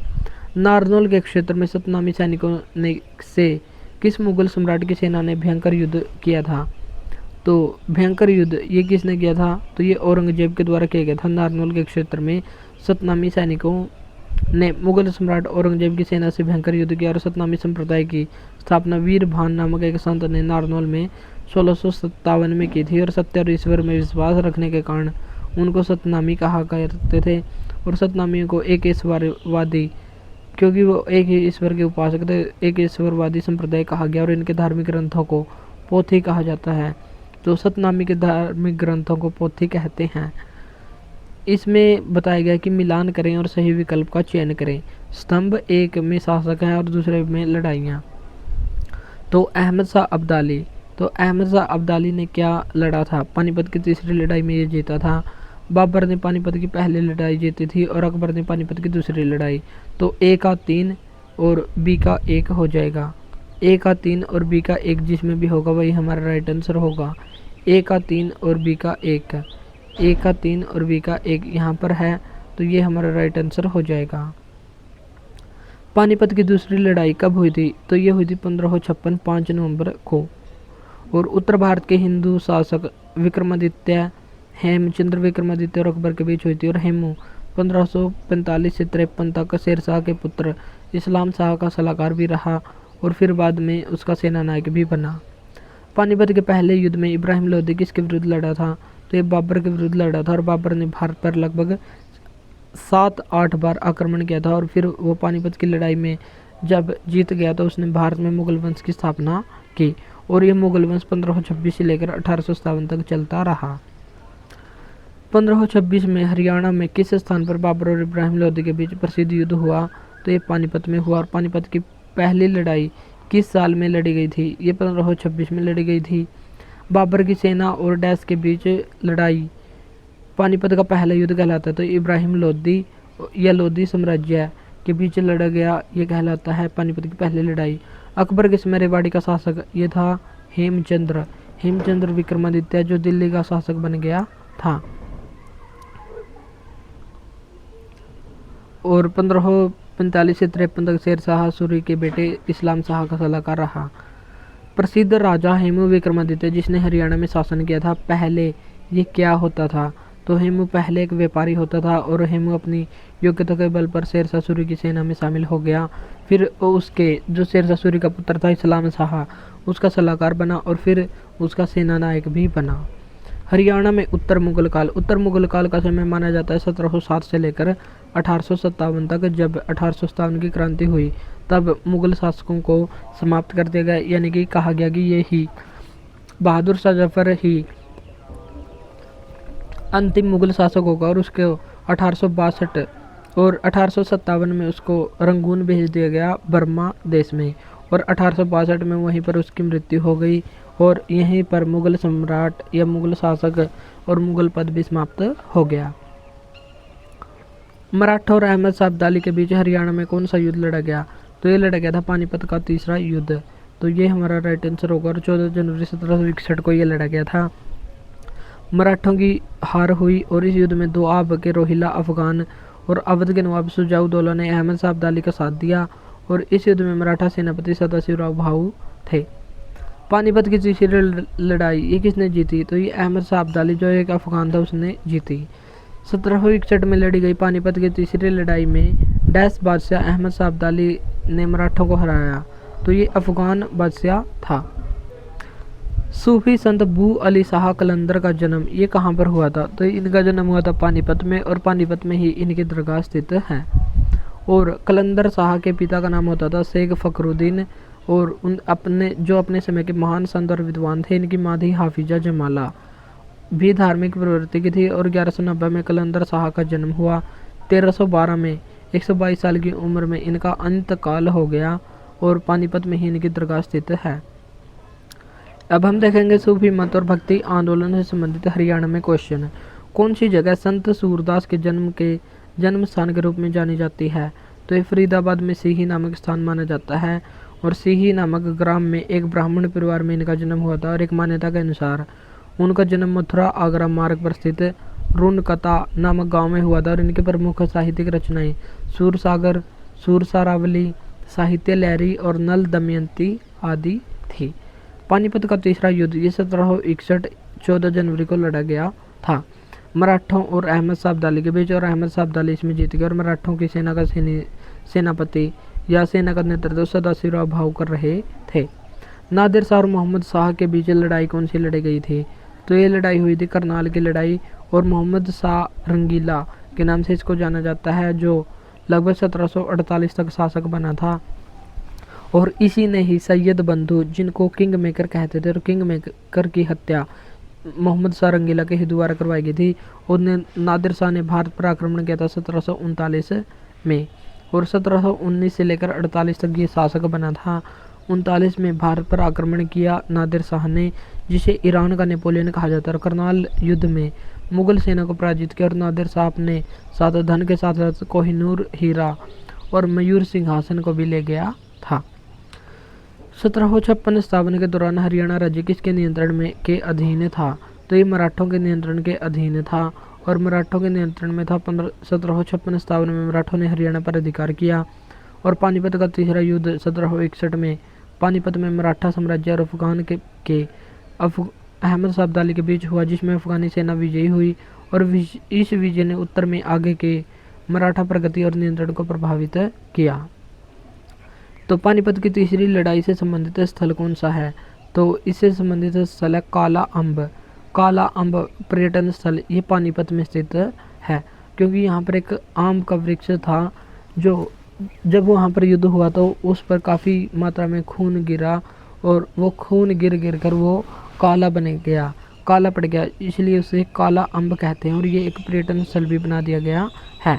नारनौल के क्षेत्र में सतनामी सैनिकों ने से किस मुगल सम्राट की सेना ने भयंकर युद्ध किया था? तो भयंकर युद्ध ये किसने किया था? तो ये औरंगजेब के द्वारा किया गया था। नारनौल के क्षेत्र में सतनामी सैनिकों ने मुगल सम्राट औरंगजेब की सेना से भयंकर युद्ध किया और सतनामी संप्रदाय की स्थापना वीरभान नामक एक संत ने नारनौल में 1657 में की थी। और सत्य और ईश्वर में विश्वास रखने के कारण उनको सतनामी कहा करते थे। और सतनामियों को एक ईश्वरवादी, क्योंकि वो एक ही ईश्वर के उपासक थे, एक ईश्वरवादी संप्रदाय कहा गया। और इनके धार्मिक ग्रंथों को पोथी कहा जाता है। तो सतनामी के धार्मिक ग्रंथों को पोथी कहते हैं। इसमें बताया गया कि मिलान करें और सही विकल्प का चयन करें। स्तंभ एक में शासक हैं और दूसरे में लड़ाइयाँ। तो अहमद शाह अब्दाली, तो अहमद शाह अब्दाली ने क्या लड़ा था? पानीपत की तीसरी लड़ाई में ये जीता था। बाबर ने पानीपत की पहली लड़ाई जीती थी और अकबर ने पानीपत की दूसरी लड़ाई। तो ए का 3 और बी का 1 हो जाएगा। ए का 3 और बी का 1 जिसमें भी होगा वही हमारा राइट आंसर होगा। ए का 3 और बी का 1, ए का 3 और बी का 1 यहाँ पर है, तो ये हमारा राइट आंसर हो जाएगा। पानीपत की दूसरी लड़ाई कब हुई थी? तो ये हुई थी 1556 5 नवंबर को। और उत्तर भारत के हिंदू शासक विक्रमादित्य, हेमचंद्र विक्रमादित्य और अकबर के बीच हुई थी। और हेमू 1545 से 53 तक शेर शाह के पुत्र इस्लाम शाह का सलाहकार भी रहा और फिर बाद में उसका सेना नायक भी बना। पानीपत के पहले युद्ध में इब्राहिम लोधी किसके विरुद्ध लड़ा था? तो ये बाबर के विरुद्ध लड़ा था और बाबर ने भारत पर लगभग 7-8 बार आक्रमण किया था और फिर वो पानीपत की लड़ाई में जब जीत गया तो उसने भारत में मुगल वंश की स्थापना की और ये मुगल वंश 1526 से लेकर 1857 तक चलता रहा। 1526 में हरियाणा में किस स्थान पर बाबर और इब्राहिम लोधी के बीच प्रसिद्ध युद्ध हुआ? तो ये पानीपत में हुआ। और पानीपत की पहली लड़ाई किस साल में लड़ी गई थी? ये 1526 में लड़ी गई थी। बाबर की सेना और डैश के बीच लड़ाई पानीपत का पहला युद्ध कहलाता है। तो इब्राहिम लोधी या लोधी साम्राज्य के बीच लड़ा गया ये कहलाता है पानीपत की पहली लड़ाई। अकबर किस मेवाड़ी का शासक? ये था हेमचंद्र विक्रमादित्य जो दिल्ली का शासक बन गया था। और 1545 से 53 तक शेर शाह सूरी के बेटे इस्लाम शाह का सलाहकार रहा। प्रसिद्ध राजा हेमू विक्रमादित्य जिसने हरियाणा में शासन किया था, पहले ये क्या होता था? तो हेमू पहले एक व्यापारी होता था और हेमू अपनी योग्यता के बल पर शेर शाह सूरी की सेना में शामिल हो गया। फिर उसके जो शेर शाह सूरी का पुत्र था इस्लाम शाह उसका सलाहकार बना और फिर उसका सेना नायक भी बना। हरियाणा में उत्तर मुगल काल का समय माना जाता है 1707 से लेकर 1857 तक। जब 1857 की क्रांति हुई तब मुगल शासकों को समाप्त कर दिया गया, यानी कि कहा गया कि ये ही बहादुर शाह जफर ही अंतिम मुगल शासक होगा और उसके 1862 और 1857 में उसको रंगून भेज दिया गया बर्मा देश में और 1862 में वहीं पर उसकी मृत्यु हो गई और यहीं पर मुगल सम्राट या मुगल शासक और मुगल पद भी समाप्त हो गया। मराठा और अहमद शाह अब्दाली के बीच हरियाणा में कौन सा युद्ध लड़ा गया? तो ये लड़ा गया था पानीपत का तीसरा युद्ध। तो ये हमारा राइट आंसर होगा और 14 जनवरी 1761 को ये लड़ा गया था। मराठों की हार हुई और इस युद्ध में दोआब के रोहिला अफगान और अवध के नवाब शुजाउद्दौला ने अहमद शाह अब्दाली का साथ दिया और इस युद्ध में मराठा सेनापति सदाशिवराव भाऊ थे। पानीपत की तीसरी लड़ाई ये किसने जीती? तो ये अहमद शाह अब्दाली जो एक अफगान था उसने जीती। 1761 में लड़ी गई पानीपत की तीसरी लड़ाई में डैश बादशाह अहमद शाह अब्दाली ने मराठों को हराया। तो ये अफगान बादशाह था। सूफी संत बू अली शाह कलंदर का जन्म ये कहाँ पर हुआ था? तो इनका जन्म हुआ था पानीपत में और पानीपत में ही इनकी दरगाह स्थित है। और कलंदर शाह के पिता का नाम होता था शेख फखरुद्दीन और अपने समय के महान संत और विद्वान थे। इनकी माँ थी हाफिजा जमाला, भी धार्मिक प्रवृत्ति की थी और 1190 में कलंदर शाह का जन्म हुआ। 1312 में 122 साल की उम्र में इनका अंतकाल हो गया और पानीपत में ही इनकी दरगाह स्थित है। अब हम देखेंगे सूफी मत और भक्ति आंदोलन से संबंधित हरियाणा में क्वेश्चन। कौन सी जगह संत सूरदास के जन्म स्थान के रूप में जानी जाती है? तो ये फरीदाबाद में सीही नामक स्थान माना जाता है और सीही नामक ग्राम में एक ब्राह्मण परिवार में इनका जन्म हुआ था और एक मान्यता के अनुसार उनका जन्म मथुरा आगरा मार्ग पर स्थित रुणकता नामक गांव में हुआ था और इनके प्रमुख साहित्यिक रचनाएं सूरसागर, सूरसारावली, साहित्य लहरी और नल दमयंती आदि थी। पानीपत का तीसरा युद्ध ये 1761 14 जनवरी को लड़ा गया था मराठों और अहमद शाह अब्दाली के बीच और अहमद शाह अब्दाली इसमें जीत गए और मराठों की सेना का सेनापति या सेना का नेतृत्व सदाशिवराव भाऊ कर रहे थे। नादिर शाह और मोहम्मद शाह के बीच लड़ाई कौन सी लड़ी गई थी? तो ये लड़ाई हुई थी करनाल की लड़ाई और मोहम्मद शाह रंगीला के नाम से इसको जाना जाता है जो लगभग 1748 तक शासक बना था और इसी ने ही सैयद बंधु जिनको किंग मेकर कहते थे और किंग मेकर की हत्या मोहम्मद शाह रंगीला के ही द्वारा करवाई गई थी। उन्हें नादिर शाह ने भारत पर आक्रमण किया था 1739 में और 1719 से लेकर 48 तक ये शासक बना था। 39 में भारत पर आक्रमण किया नादिर शाह ने जिसे ईरान का नेपोलियन कहा जाता है और करनाल युद्ध में मुगल सेना को पराजित किया और नादिर शाह अपने साथ धन के साथ साथ कोहिनूर हीरा और मयूर सिंहासन को भी ले गया था। 1756 के दौरान हरियाणा राज्य किसके नियंत्रण में के अधीन था? तो ये मराठों के नियंत्रण के अधीन था और मराठों के नियंत्रण में था। 1756 में मराठों ने हरियाणा पर अधिकार किया और पानीपत का तीसरा युद्ध 1761 में पानीपत में मराठा साम्राज्य और अफगान के अहमद शाह अब्दाली के बीच हुआ जिसमें अफगानी सेना विजयी हुई और इस विजय ने उत्तर में आगे के मराठा प्रगति और नियंत्रण को प्रभावित किया। तो पानीपत की तीसरी लड़ाई से संबंधित स्थल कौन सा है? तो इससे संबंधित स्थल है काला अम्ब। काला अम्ब पर्यटन स्थल ये पानीपत में स्थित है, क्योंकि यहाँ पर एक आम का वृक्ष था जो जब वहाँ पर युद्ध हुआ तो उस पर काफ़ी मात्रा में खून गिरा और वो खून गिर गिर कर वो काला बन गया, काला पड़ गया, इसलिए उसे काला अम्ब कहते हैं और ये एक पर्यटन स्थल भी बना दिया गया है।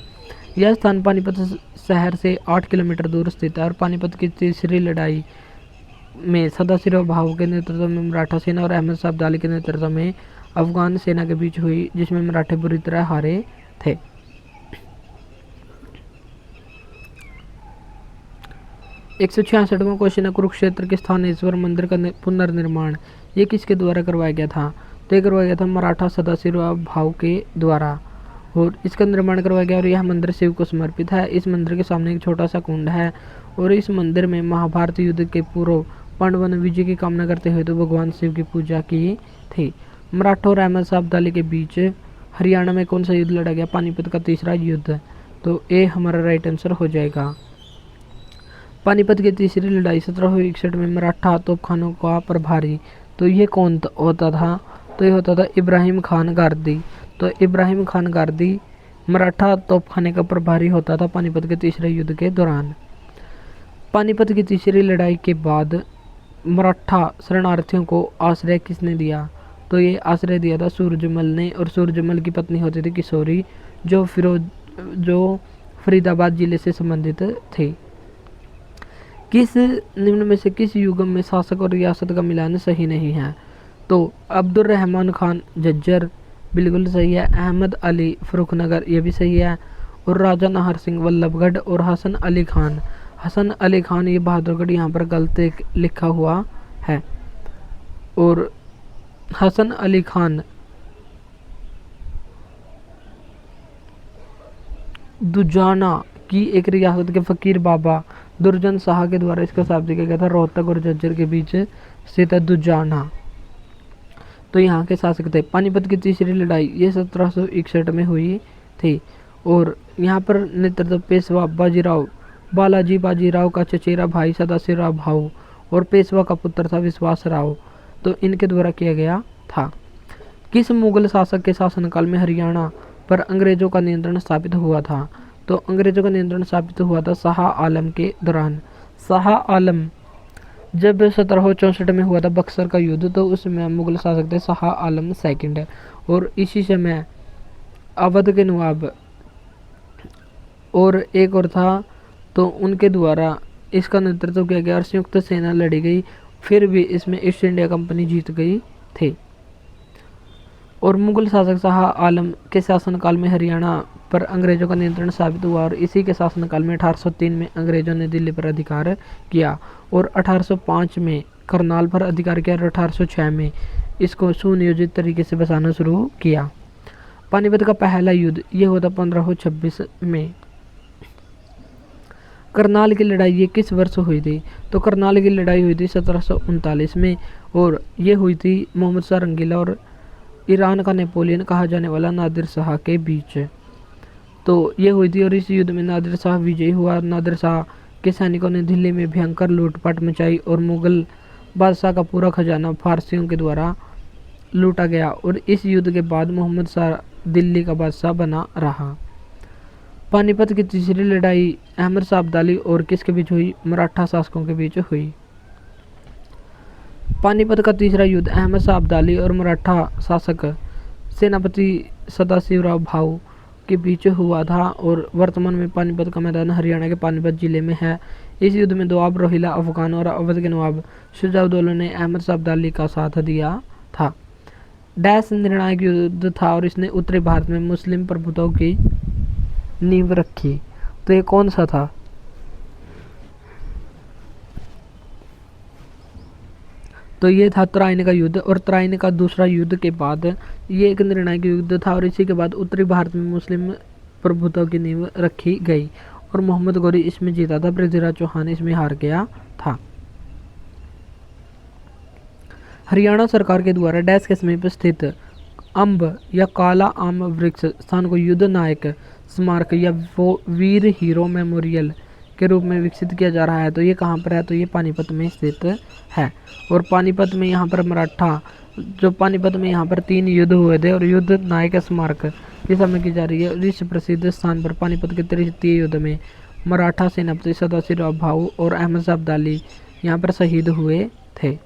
यह स्थान पानीपत शहर से 8 किलोमीटर दूर स्थित है और पानीपत की तीसरी लड़ाई में सदाशिवराव भाऊ के नेतृत्व में मराठा सेना और अहमद शाह अब्दाली के नेतृत्व में अफगान सेना के बीच हुई, जिसमें मराठे बुरी तरह हारे थे। 166वां क्वेश्चन है, कुरुक्षेत्र के स्थानेश्वर मंदिर का पुनर्निर्माण ये किसके द्वारा करवाया गया था? तो ये करवाया गया था मराठा सदाशिवराव भाऊ के द्वारा और इसका निर्माण करवाया गया और यह मंदिर शिव को समर्पित है। इस मंदिर के सामने एक छोटा सा कुंड है और इस मंदिर में महाभारत युद्ध के पूर्व पांडवों ने विजय की कामना करते हुए तो भगवान शिव की पूजा की थी। मराठा और अहमद शाह अब्दाली के बीच हरियाणा में कौन सा युद्ध लड़ा गया? पानीपत का तीसरा युद्ध। तो ए हमारा राइट आंसर हो जाएगा। पानीपत की तीसरी लड़ाई 1761 में मराठा तोपखानों का प्रभारी, तो ये कौन होता था? तो ये होता था इब्राहिम खान गारदी। तो इब्राहिम खान गारदी मराठा तोपखाने का प्रभारी होता था पानीपत के तीसरे युद्ध के दौरान। पानीपत की तीसरी लड़ाई के बाद मराठा शरणार्थियों को आश्रय किसने दिया? तो ये आश्रय दिया था सूरजमल ने और सूरजमल की पत्नी होती थी किशोरी, जो फरीदाबाद जिले से संबंधित थी। किस निम्न में से किस युग में शासक और रियासत का मिलान सही नहीं है? तो अब्दुल रहमान खान झज्जर बिल्कुल सही है, अहमद अली फर्रुखनगर ये भी सही है, और राजा नाहर सिंह वल्लभगढ़ और हसन अली खान ये बहादुरगढ़ यहाँ पर गलत लिखा हुआ है। और हसन अली खान दुजाना की एक रियासत के फकीर बाबा दुर्जन शाह के द्वारा इसका शाब्दिक किया गया था। रोहतक और झज्जर के बीच स्थित है दुजाना, तो यहाँ के शासक थे। पानीपत की तीसरी लड़ाई ये 1761 में हुई थी और यहाँ पर नेतृत्व पेशवा बाजीराव का चचेरा भाई सदाशिवराव भाऊ और पेशवा का पुत्र था विश्वास राव, तो इनके द्वारा किया गया था। किस मुगल शासक के शासनकाल में हरियाणा पर अंग्रेजों का नियंत्रण स्थापित हुआ था? तो अंग्रेजों का नियंत्रण स्थापित हुआ था शाह आलम के दौरान। शाह आलम जब 1764 में हुआ था बक्सर का युद्ध, तो उसमें मुगल शासक थे शाह आलम सेकंड और इसी समय अवध के नवाब और एक और था, तो उनके द्वारा इसका नेतृत्व किया गया और संयुक्त सेना लड़ी गई, फिर भी इसमें ईस्ट इंडिया कंपनी जीत गई थी। और मुगल शासक शाह आलम के शासनकाल में हरियाणा पर अंग्रेजों का नियंत्रण साबित हुआ और इसी के शासनकाल में 1803 में अंग्रेजों ने दिल्ली पर अधिकार किया और 1805 में करनाल पर अधिकार किया और 1806 में इसको सुनियोजित तरीके से बसाना शुरू किया। पानीपत का पहला युद्ध ये हुआ था 1526 में। करनाल की लड़ाई ये किस वर्ष हुई थी? तो करनाल की लड़ाई हुई थी 1739 में और ये हुई थी मोहम्मद शाह रंगीला और ईरान का नेपोलियन कहा जाने वाला नादिर शाह के बीच। तो ये हुई थी और इस युद्ध में नादिर शाह विजयी हुआ। नादिर शाह के सैनिकों ने दिल्ली में भयंकर लूटपाट मचाई और मुगल बादशाह का पूरा खजाना फारसियों के द्वारा लूटा गया और इस युद्ध के बाद मोहम्मद शाह दिल्ली का बादशाह बना रहा। पानीपत की तीसरी लड़ाई अहमद शाह अब्दाली और किसके बीच हुई? मराठा शासकों के बीच हुई। पानीपत का तीसरा युद्ध अहमद शाह अब्दाली और मराठा शासक सेनापति सदाशिवराव भाऊ के बीच हुआ था और वर्तमान में पानीपत का मैदान हरियाणा के पानीपत जिले में है। इस युद्ध में दोआब रोहिला अफगान और अवध के नवाब शुजाउद्दौला ने अहमद शाह अब्दाली का साथ दिया था। डैश निर्णायक युद्ध था और इसने उत्तरी भारत में मुस्लिम प्रभुत्व की नींव रखी, तो ये कौन सा था? तो ये था तराइन का युद्ध और तराइन का दूसरा युद्ध के बाद ये एक निर्णायक युद्ध था और इसी के बाद उत्तरी भारत में मुस्लिम प्रभुत्व की नींव रखी गई और मोहम्मद गौरी इसमें जीता था, पृथ्वीराज चौहान इसमें हार गया था। हरियाणा सरकार के द्वारा डैश के समीप स्थित अम्ब या काला आम वृक्ष स्थान को युद्ध नायक स्मारक या वो वीर हीरो मेमोरियल के रूप में विकसित किया जा रहा है। तो ये कहाँ पर है? तो ये पानीपत में स्थित है। और पानीपत में यहाँ पर मराठा जो पानीपत में यहाँ पर 3 युद्ध हुए थे और युद्ध नायक स्मारक की समय की जा रही है। इस प्रसिद्ध स्थान पर पानीपत के तृतीय युद्ध में मराठा सेनापति सदाशिवराव भाऊ और अहमद शाह अब्दाली यहाँ पर शहीद हुए थे।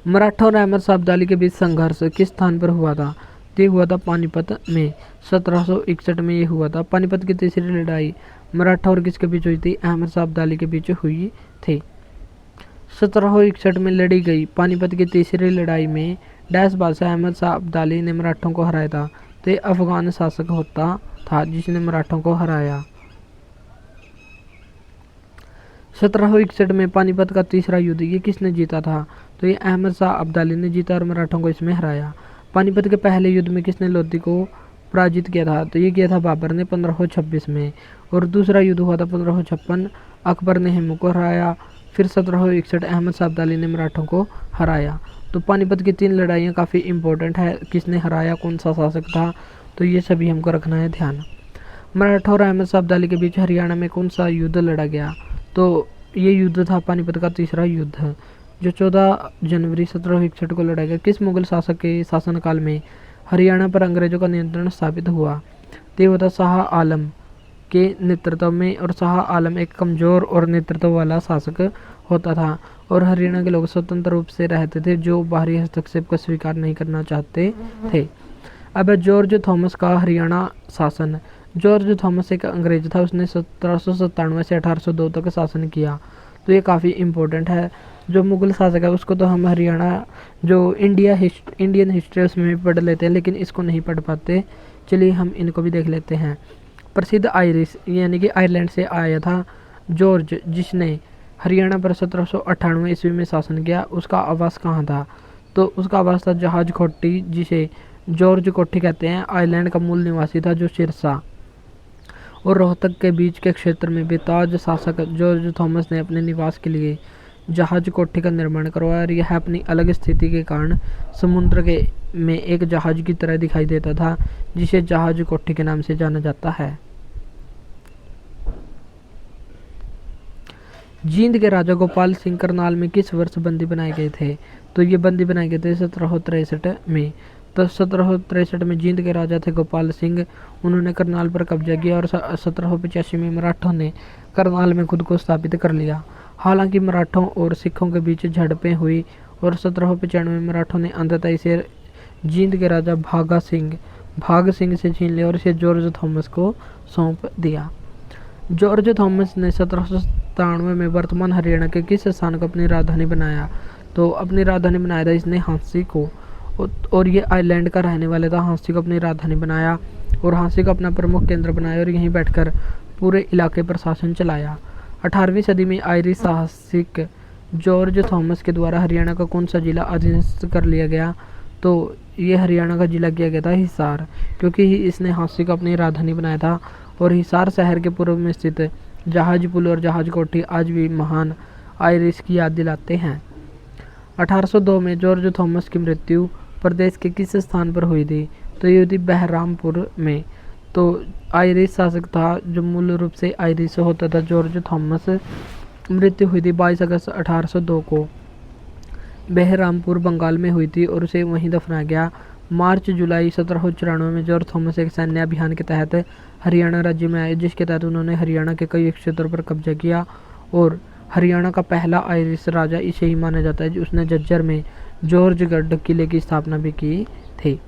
मराठा और अहमद शाह अब्दाली के बीच संघर्ष किस स्थान पर हुआ था? ये हुआ था पानीपत में। 1761 में ये हुआ था। पानीपत की तीसरी लड़ाई मराठा और किसके बीच हुई थी? अहमद शाह अब्दाली के बीच हुई थी। 1761 में लड़ी गई पानीपत की तीसरी लड़ाई में डैश बादशाह अहमद शाह अब्दाली ने मराठों को हराया था। तो ये अफगान शासक होता था जिसने मराठों को हराया। 1761 में पानीपत का तीसरा युद्ध ये किसने जीता था? तो ये अहमद शाह अब्दाली ने जीता और मराठों को इसमें हराया। पानीपत के पहले युद्ध में किसने लोधी को पराजित किया था? तो ये किया था बाबर ने 1526 में। और दूसरा युद्ध हुआ था 1556, अकबर ने हेमू को हराया। फिर 1761 अहमद शाह अब्दाली ने मराठों को हराया। तो पानीपत की 3 लड़ाइयाँ काफ़ी इंपॉर्टेंट है। किसने हराया, कौन सा शासक था, तो ये सभी हमको रखना है ध्यान। मराठा और अहमद शाह अब्दाली के बीच हरियाणा में कौन सा युद्ध लड़ा गया? तो ये युद्ध था पानीपत का तीसरा युद्ध जो 14 जनवरी 1761 को लड़ा गया। किस मुगल शासक के शासनकाल में हरियाणा पर अंग्रेजों का नियंत्रण स्थापित हुआ? तो ये होता शाह आलम के नेतृत्व में। और शाह आलम एक कमज़ोर और नेतृत्व वाला शासक होता था और हरियाणा के लोग स्वतंत्र रूप से रहते थे जो बाहरी हस्तक्षेप को स्वीकार नहीं करना चाहते थे। अब जॉर्ज थॉमस का हरियाणा शासन। जॉर्ज थॉमस एक अंग्रेज था। उसने 1797 से 1802 तक शासन किया। तो ये काफ़ी इम्पोर्टेंट है। जो मुगल शासक है उसको तो हम हरियाणा जो इंडियन हिस्ट्री उसमें भी पढ़ लेते हैं, लेकिन इसको नहीं पढ़ पाते। चलिए हम इनको भी देख लेते हैं। प्रसिद्ध आयरिश यानी कि आयरलैंड से आया था जॉर्ज, जिसने हरियाणा पर 1798 ईस्वी में शासन किया। उसका आवास कहाँ था? तो उसका आवास था जहाज कोठी, जिसे जॉर्ज कोठी कहते हैं। आयरलैंड का मूल निवासी था जो सिरसा और रोहतक के बीच के क्षेत्र में बेताज शासक जॉर्ज थॉमस ने अपने निवास के लिए जहाज कोठी का निर्माण करवाया। और यह अपनी अलग स्थिति के कारण समुद्र के में एक जहाज की तरह दिखाई देता था, जिसे जहाज कोठी के नाम से जाना जाता है। जींद के राजा गोपाल सिंह करनाल में किस वर्ष बंदी बनाए गए थे? तो ये बंदी बनाए गए थे 1763 में। तो 1763 में जींद के राजा थे गोपाल सिंह। उन्होंने करनाल पर कब्जा किया और 1785 में मराठों ने करनाल में खुद को स्थापित कर लिया। हालांकि मराठों और सिखों के बीच झड़पें हुई और 1795 में मराठों ने अंततः इसे जींद के राजा भाग सिंह से छीन लिया और इसे जॉर्ज थॉमस को सौंप दिया। जॉर्ज थॉमस ने 1797 में वर्तमान हरियाणा के किस स्थान को अपनी राजधानी बनाया? तो अपनी राजधानी बनाया था इसने हाँसी को। और ये आयरलैंड का रहने वाला था। हाँसी को अपनी राजधानी बनाया और हाँसी को अपना प्रमुख केंद्र बनाया और यहीं बैठकर पूरे इलाके पर शासन चलाया। 18वीं सदी में आयरिश साहसिक जॉर्ज थॉमस के द्वारा हरियाणा का कौन सा जिला अधीनस्थ कर लिया गया? तो ये हरियाणा का जिला किया गया था हिसार, क्योंकि इसने हाँसी को अपनी राजधानी बनाया था। और हिसार शहर के पूर्व में स्थित जहाज पुल और जहाज कोठी आज भी महान आयरिश की याद दिलाते हैं। 1802 में जॉर्ज थॉमस की मृत्यु प्रदेश के किस स्थान पर हुई थी? तो ये हुई थी बहरामपुर में। तो आयरिश शासक था जो मूल रूप से आयरिश होता था जॉर्ज थॉमस। मृत्यु हुई थी 22 अगस्त 1802 को। बहरामपुर बंगाल में हुई थी और उसे वहीं दफनाया गया। मार्च जुलाई 1794 में जॉर्ज थॉमस एक सैन्य अभियान के तहत हरियाणा राज्य में आए, जिसके तहत उन्होंने हरियाणा के कई क्षेत्रों पर कब्जा किया। और हरियाणा का पहला आयरिश राजा इसे ही माना जाता है, उसने झज्जर में जॉर्जगढ़ किले की स्थापना भी की थी।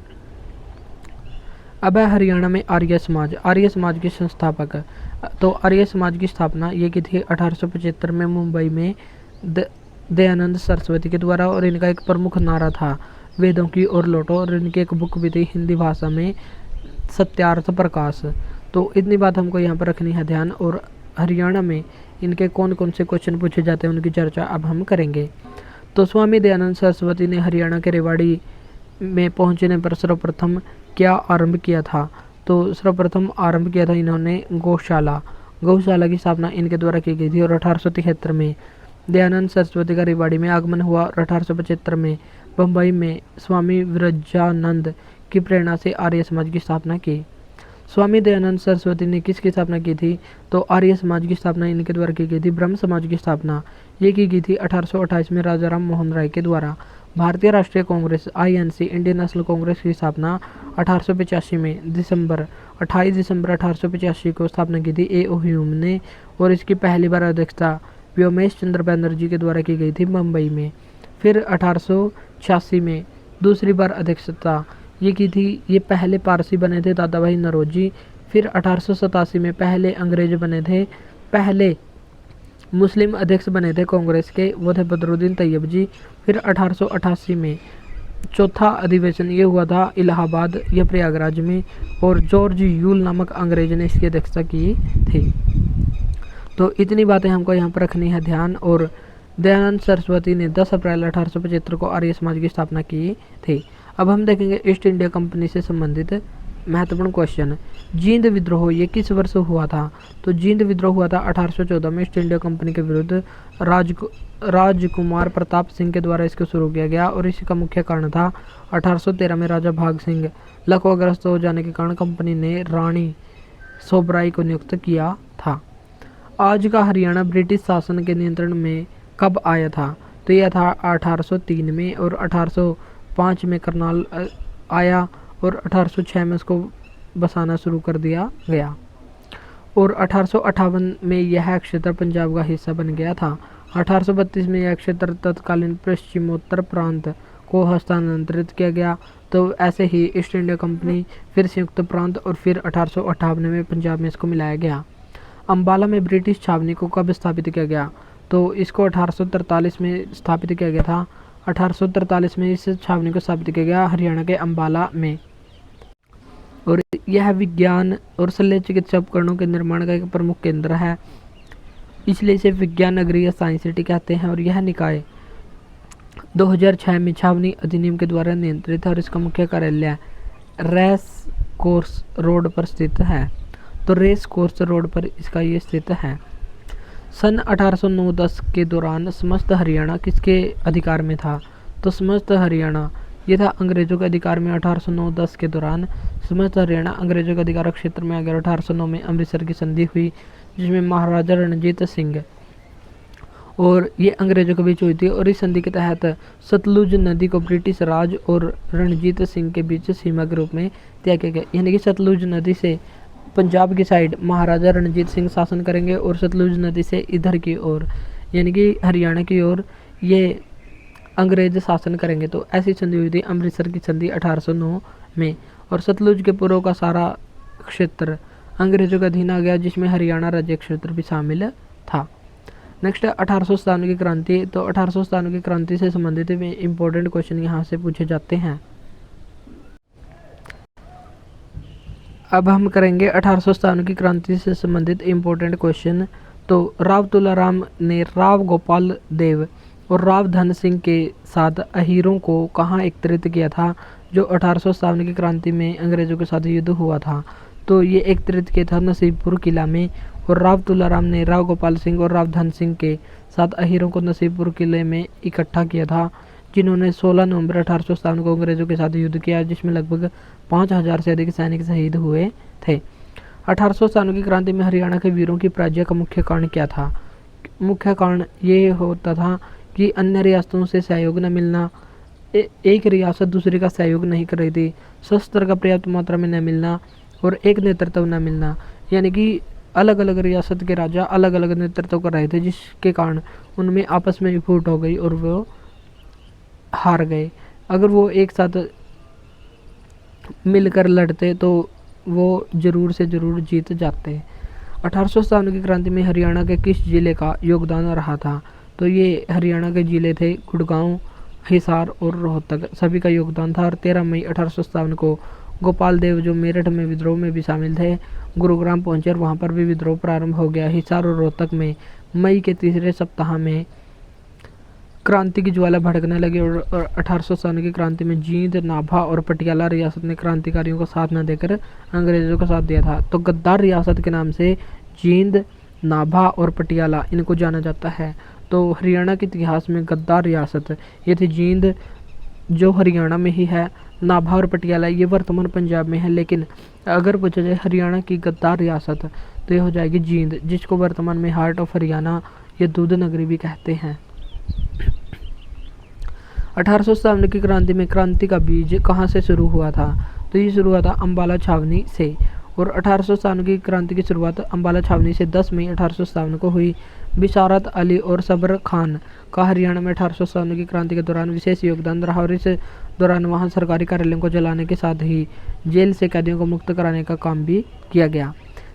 अब है हरियाणा में आर्य समाज। आर्य समाज के संस्थापक। तो आर्य समाज की स्थापना ये की थी 1875 में मुंबई में दयानंद सरस्वती के द्वारा। और इनका एक प्रमुख नारा था वेदों की ओर लौटो। और इनकी एक बुक भी थी हिंदी भाषा में, सत्यार्थ प्रकाश। तो इतनी बात हमको यहाँ पर रखनी है ध्यान। और हरियाणा में इनके कौन कौन से क्वेश्चन पूछे जाते हैं उनकी चर्चा अब हम करेंगे। तो स्वामी दयानंद सरस्वती ने हरियाणा के रेवाड़ी में पहुंचने पर सर्वप्रथम क्या आरंभ किया था? तो सर्वप्रथम आरंभ किया था इन्होंने गौशाला की स्थापना इनके द्वारा की गई थी। और 1873 में दयानंद सरस्वती का रेवाड़ी में आगमन हुआ और 1875 में बम्बई में स्वामी विरजानंद की प्रेरणा से आर्य समाज की स्थापना की। स्वामी दयानंद सरस्वती ने किसकी स्थापना की थी? तो आर्य समाज की स्थापना इनके द्वारा की गई थी। ब्रह्म समाज की स्थापना ये की गई थी 1828 में राजा राम मोहन राय के द्वारा। भारतीय राष्ट्रीय Congress INC Indian national Congress की स्थापना 1885 में 28 दिसंबर 1885 को स्थापना की थी A.O. ह्यूम ने, और इसकी पहली बार अध्यक्षता व्योमेश चंद्र बैनर्जी के द्वारा की गई थी मुंबई में। फिर 1886 में दूसरी बार अध्यक्षता ये की थी, ये पहले पारसी बने थे दादा भाई नौरोजी। फिर 1887 में पहले अंग्रेज बने थे, पहले मुस्लिम अध्यक्ष बने थे कांग्रेस के, वो थे बदरुद्दीन तैयब जी। फिर 1888 में चौथा अधिवेशन ये हुआ था इलाहाबाद या प्रयागराज में, और जॉर्ज यूल नामक अंग्रेज ने इसकी अध्यक्षता की थी। तो इतनी बातें हमको यहाँ पर रखनी है ध्यान। और दयानंद सरस्वती ने 10 अप्रैल 1875 को आर्य समाज की स्थापना की थी। अब हम देखेंगे ईस्ट इंडिया कंपनी से संबंधित महत्वपूर्ण क्वेश्चन। जींद विद्रोह ये किस वर्ष हुआ था? तो जींद विद्रोह हुआ था 1814 में ईस्ट इंडिया कंपनी के विरुद्ध राजकुमार प्रताप सिंह के द्वारा इसको शुरू किया गया, और इसका मुख्य कारण था 1813 में राजा भाग सिंह लकवाग्रस्त हो जाने के कारण कंपनी ने रानी सोबराई को नियुक्त किया था। आज का हरियाणा ब्रिटिश शासन के नियंत्रण में कब आया था? तो यह था 1803 में, और 1805 में करनाल आया, और 1806 में उसको बसाना शुरू कर दिया गया, और 1858 में यह क्षेत्र पंजाब का हिस्सा बन गया था। 1832 में यह क्षेत्र तत्कालीन पश्चिमोत्तर प्रांत को हस्तांतरित किया गया। तो ऐसे ही ईस्ट इंडिया कंपनी, फिर संयुक्त प्रांत, और फिर 1858 में पंजाब में इसको मिलाया गया। अम्बाला में ब्रिटिश छावनी को कब स्थापित किया गया? तो इसको 1843 में स्थापित किया गया था। 1843 में इस छावनी को स्थापित किया गया हरियाणा के अम्बाला में, और यह विज्ञान और शल्य चिकित्सा उपकरणों के निर्माण का एक प्रमुख केंद्र है, इसलिए इसे विज्ञान नगरी या साइंस सिटी कहते हैं। और यह निकाय 2006 में छावनी अधिनियम के द्वारा नियंत्रित है, और इसका मुख्य कार्यालय रेस कोर्स रोड पर स्थित है। तो रेस कोर्स रोड पर इसका ये स्थित है। सन 1809-10 के दौरान समस्त हरियाणा किसके अधिकार में था? तो समस्त हरियाणा ये था अंग्रेजों के अधिकार में। 1809-10 के दौरान समस्त हरियाणा अंग्रेजों के अधिकार क्षेत्र में आ गया। 1809 में अमृतसर की संधि हुई, जिसमें महाराजा रणजीत सिंह और ये अंग्रेजों के बीच हुई थी, और इस संधि के तहत सतलुज नदी को ब्रिटिश राज और रणजीत सिंह के बीच सीमा के रूप में तय किया गया। यानी कि सतलुज नदी से पंजाब की साइड महाराजा रणजीत सिंह शासन करेंगे, और सतलुज नदी से इधर की ओर यानी कि हरियाणा की ओर ये अंग्रेज शासन करेंगे। तो ऐसी संधि हुई थी अमृतसर की संधि 1809 में, और सतलुज के पूर्व का सारा क्षेत्र अंग्रेजों के अधीन आ गया, जिसमें हरियाणा राज्य क्षेत्र भी शामिल था। नेक्स्ट है 1897 की क्रांति। तो 1897 की क्रांति से संबंधित में इंपॉर्टेंट क्वेश्चन यहाँ से पूछे जाते हैं। अब हम करेंगे 1897 की क्रांति से संबंधित इम्पोर्टेंट क्वेश्चन। तो राव तुलाराम ने राव गोपाल देव और राव धन सिंह के साथ अहीरों को कहाँ एकत्रित किया था, जो 1857 की क्रांति में अंग्रेजों के साथ युद्ध हुआ था? तो ये एकत्रित किया था नसीबपुर किला में, और राव तुलाराम ने राव गोपाल सिंह और राव धन सिंह के साथ अहीरों को नसीबपुर किले में इकट्ठा किया था, जिन्होंने 16 नवंबर 1857 को अंग्रेजों के साथ युद्ध किया, जिसमें लगभग 5000 से अधिक सैनिक शहीद हुए थे। 1897 की क्रांति में हरियाणा के वीरों की पराजय का मुख्य कारण क्या था? मुख्य कारण ये होता था कि अन्य रियासतों से सहयोग न मिलना, एक रियासत दूसरी का सहयोग नहीं कर रही थी, शस्त्र का पर्याप्त मात्रा में न मिलना, और एक नेतृत्व न मिलना। यानी कि अलग अलग रियासत के राजा अलग अलग नेतृत्व कर रहे थे, जिसके कारण उनमें आपस में फूट हो गई और वो हार गए। अगर वो एक साथ मिलकर लड़ते तो वो ज़रूर से ज़रूर जीत जाते। 1857 की क्रांति में हरियाणा के किस जिले का योगदान रहा था? तो ये हरियाणा के जिले थे गुड़गांव, हिसार और रोहतक, सभी का योगदान था। और 13 मई 1857 को गोपाल देव, जो मेरठ में विद्रोह में भी शामिल थे, गुरुग्राम पहुंचे और वहां पर भी विद्रोह प्रारंभ हो गया। हिसार और रोहतक में मई के तीसरे सप्ताह में क्रांति की ज्वाला भड़कने लगी, और 1857 की क्रांति में जींद, नाभा और पटियाला रियासत ने क्रांतिकारियों का साथ न देकर अंग्रेजों का साथ दिया था। तो गद्दार रियासत के नाम से जींद, नाभा और पटियाला इनको जाना जाता है। तो हरियाणा के इतिहास में गद्दार रियासत ये थी जींद, जो हरियाणा में ही है। नाभा और पटियाला ये वर्तमान पंजाब में है, लेकिन अगर पूछा जाए हरियाणा की गद्दार रियासत तो ये हो जाएगी जींद, जिसको वर्तमान में हार्ट ऑफ हरियाणा या दूध नगरी भी कहते हैं। 1857 की क्रांति में क्रांति का बीज कहाँ से शुरू हुआ था? तो ये शुरू हुआ था अम्बाला छावनी से। और 1857 की क्रांति की शुरुआत अम्बाला छावनी से 10 मई 1857 को हुई। बिशारत अली और सबर खान का हरियाणा में 1857 की क्रांति के दौरान विशेष योगदान रहा और इस दौरान वहां सरकारी कार्यालयों को जलाने के साथ ही जेल से कैदियों को मुक्त कराने का काम भी किया गया।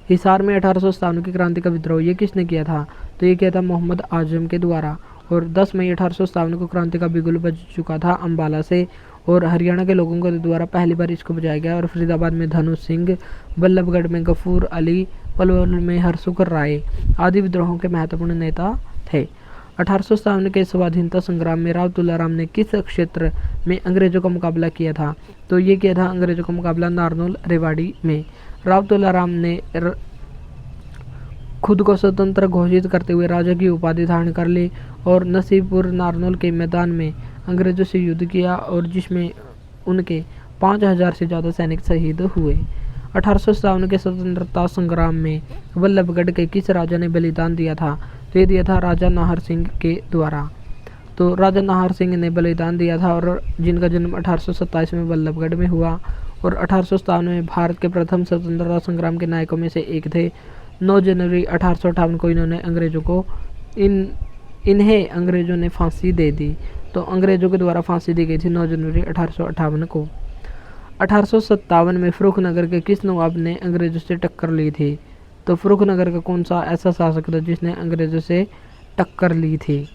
हिसार में 1857 की क्रांति का विद्रोह ये किसने किया था? तो ये किया था मोहम्मद आजम के द्वारा। और 10 मई 1857 को क्रांति का बिगुल बज चुका था अम्बाला से, और हरियाणा के लोगों के द्वारा पहली बार इसको बजाया गया। और फरीदाबाद में धनु सिंह, बल्लभगढ़ में गफूर अली, पलवल में हरसुख राय आदि विद्रोहों के महत्वपूर्ण नेता थे। 1857 के स्वाधीनता संग्राम में राव तुलाराम ने किस क्षेत्र में अंग्रेजों का मुकाबला किया था? तो ये किया था अंग्रेजों का मुकाबला नारनौल रेवाड़ी में। राव तुलाराम ने खुद को स्वतंत्र घोषित करते हुए राजा की उपाधि धारण कर ली और नसीबपुर नारनौल के मैदान में अंग्रेजों से युद्ध किया, और जिसमें उनके 5000 से ज़्यादा सैनिक शहीद हुए। 1857 के स्वतंत्रता संग्राम में बल्लभगढ़ के किस राजा ने बलिदान दिया था? तो ये दिया था राजा नाहर सिंह के द्वारा। तो राजा नाहर सिंह ने बलिदान दिया था, और जिनका जन्म 1827 में बल्लभगढ़ में हुआ। और 1857 में भारत के प्रथम स्वतंत्रता संग्राम के नायकों में से एक थे। 9 जनवरी 1858 को इन्होंने अंग्रेजों को इन्हें अंग्रेजों ने फांसी दे दी। तो अंग्रेजों के द्वारा फांसी दी गई थी 9 जनवरी 1858 को। 1857 में फर्रुखनगर के किस नवाब ने अंग्रेजों से टक्कर ली थी? तो फर्रुखनगर का कौन सा ऐसा शासक था जिसने अंग्रेजों से टक्कर ली थी?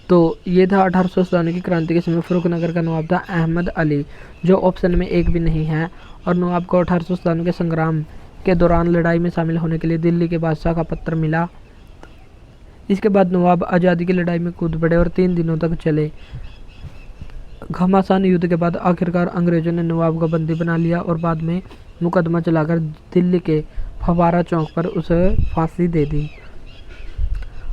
तो ये था 1857 की क्रांति के समय फर्रुखनगर का नवाब था अहमद अली, जो ऑप्शन में एक भी नहीं है। और नवाब को 1857 के संग्राम के दौरान लड़ाई में शामिल होने के लिए दिल्ली के बादशाह का पत्र मिला। इसके बाद नवाब आज़ादी की लड़ाई में कूद पड़े और 3 दिनों तक चले घमासान युद्ध के बाद आखिरकार अंग्रेजों ने नवाब को बंदी बना लिया और बाद में मुकदमा चलाकर दिल्ली के फवारा चौक पर उसे फांसी दे दी।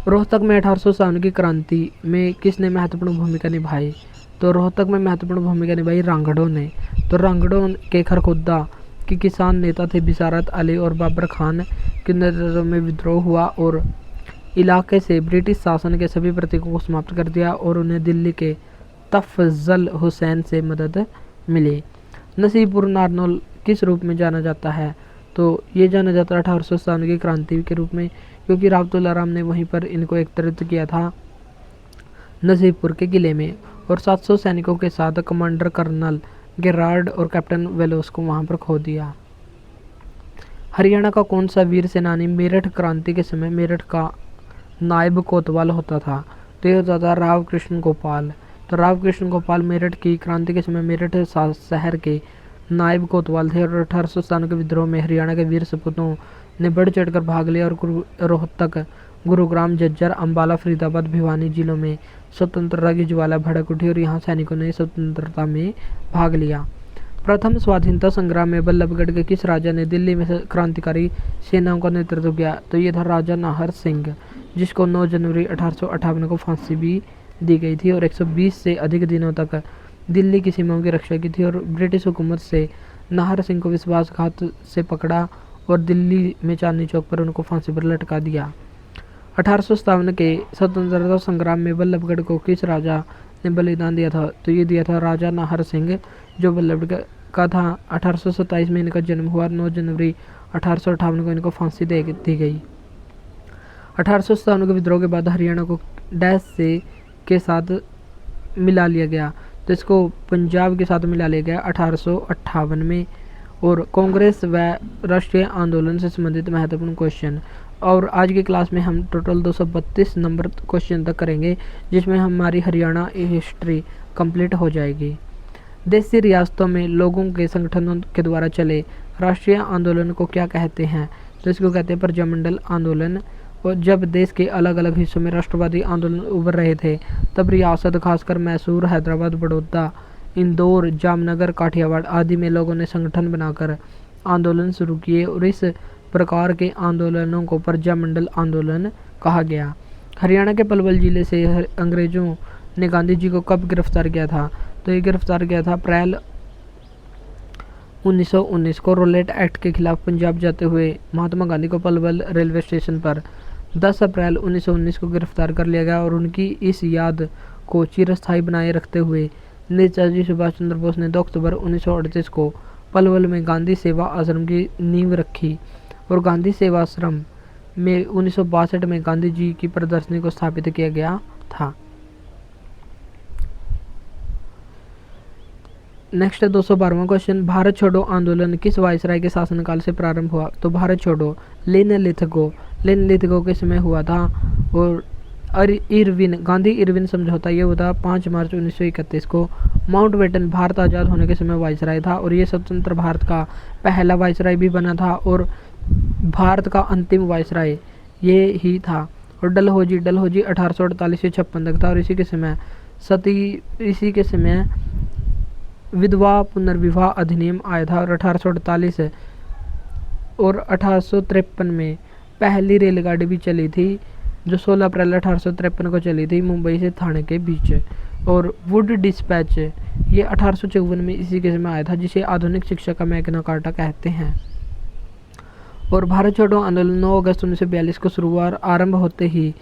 रोहतक में 1857 की क्रांति में किसने महत्वपूर्ण भूमिका निभाई? तो रोहतक में महत्वपूर्ण भूमिका निभाई रांगड़ों ने। तो रांगड़ों के खरखुद्दा के किसान नेता थे बिसारत अली और बाबर खान के नेतृत्व में विद्रोह हुआ और इलाके से ब्रिटिश शासन के सभी प्रतीकों को समाप्त कर दिया और उन्हें दिल्ली के तफजल हुसैन से मदद मिली। नसीबपुर नारनौल किस रूप में जाना जाता है? तो ये जाना जाता है 1857 की क्रांति के रूप में, क्योंकि राव तुलाराम ने वहीं पर इनको एकत्रित किया था नसीबपुर के किले में, और 700 सैनिकों के साथ कमांडर कर्नल गेरार्ड और कैप्टन वेलोस को वहां पर खो दिया। हरियाणा का कौन सा वीर सेनानी मेरठ क्रांति के समय मेरठ का नायब कोतवाल होता था? तो ये होता था राव कृष्ण गोपाल। तो राव कृष्ण गोपाल मेरठ की क्रांति के समय मेरठ शहर के नायब कोतवाल थे और 1857 के विद्रोह में हरियाणा के वीर सपूतों ने बढ़ चढ़कर भाग लिया और रोहतक, गुरुग्राम, झज्जर, अम्बाला, फरीदाबाद, भिवानी जिलों में स्वतंत्रता की ज्वाला भड़क उठी और यहाँ सैनिकों ने स्वतंत्रता में भाग लिया। प्रथम स्वाधीनता संग्राम में बल्लभगढ़ के किस राजा ने दिल्ली में क्रांतिकारी सेनाओं का नेतृत्व किया? तो ये था राजा नाहर सिंह, जिसको 9 जनवरी 1858 को फांसी भी दी गई थी और 120 से अधिक दिनों तक दिल्ली की सीमाओं की रक्षा की थी। और ब्रिटिश हुकूमत से नाहर सिंह को विश्वासघात से पकड़ा और दिल्ली में चांदनी चौक पर उनको फांसी पर लटका दिया। 1857 के स्वतंत्रता संग्राम में बल्लभगढ़ को किस राजा ने बलिदान दिया था? तो ये दिया था राजा नाहर सिंह, जो बल्लभगढ़ का था। 1827 में इनका जन्म हुआ। 9 जनवरी 1858 को इनको फांसी दी गई। 1857 के विद्रोह के बाद हरियाणा को डैश से के साथ मिला लिया गया, तो इसको पंजाब के साथ मिला लिया गया 1858 में। और कांग्रेस व राष्ट्रीय आंदोलन से संबंधित महत्वपूर्ण क्वेश्चन, और आज की क्लास में हम टोटल 232 नंबर क्वेश्चन तक करेंगे, जिसमें हमारी हरियाणा हिस्ट्री कंप्लीट हो जाएगी। देशी रियासतों में लोगों के संगठनों के द्वारा चले राष्ट्रीय आंदोलन को क्या कहते हैं? तो इसको कहते हैं प्रजामंडल आंदोलन। और जब देश के अलग अलग हिस्सों में राष्ट्रवादी आंदोलन उभर रहे थे, तब रियासत खासकर मैसूर, हैदराबाद, बड़ौदा, इंदौर, जामनगर, काठियावाड़ आदि में लोगों ने संगठन बनाकर आंदोलन शुरू किए और इस प्रकार के आंदोलनों को प्रजामंडल आंदोलन कहा गया। हरियाणा के पलवल जिले से अंग्रेजों ने गांधी जी को कब गिरफ्तार किया था? तो ये गिरफ्तार किया था अप्रैल 1919 को रोलेट एक्ट के खिलाफ पंजाब जाते हुए महात्मा गांधी को पलवल रेलवे स्टेशन पर 10 अप्रैल 1919 को गिरफ्तार कर लिया गया और उनकी इस याद को चिरस्थायी बनाए रखते हुए नेताजी सुभाष चंद्र बोस ने 2 अक्टूबर 1938 को पलवल में गांधी सेवा आश्रम की नींव रखी और गांधी सेवा आश्रम में 1962 में गांधी जी की प्रदर्शनी को स्थापित किया गया था। नेक्स्ट है 212वां क्वेश्चन, भारत छोड़ो आंदोलन किस वायसराय के शासनकाल से प्रारंभ हुआ? तो भारत छोड़ो लेनिनलिथगो के समय हुआ था और गांधी इरविन समझौता ये हुआ था 5 मार्च 1931 को। माउंटबेटन भारत आज़ाद होने के समय वायसराय था और ये स्वतंत्र भारत का पहला वायसराय भी बना था और भारत का अंतिम वायसराय ये ही था। और डलहौजी 1848 से 56 तक था और इसी के समय विधवा पुनर्विवाह अधिनियम आया था और 1848 और 1853 में पहली रेलगाड़ी भी चली थी जो 16 अप्रैल 1853 को चली थी मुंबई से ठाणे के बीच। और वुड डिस्पैच ये 1854 में इसी के समय आया था जिसे आधुनिक शिक्षा का मैग्ना कार्टा कहते हैं। और भारत छोड़ो आंदोलन 9 अगस्त 1942 को शुरू हुआ और आरंभ होते ही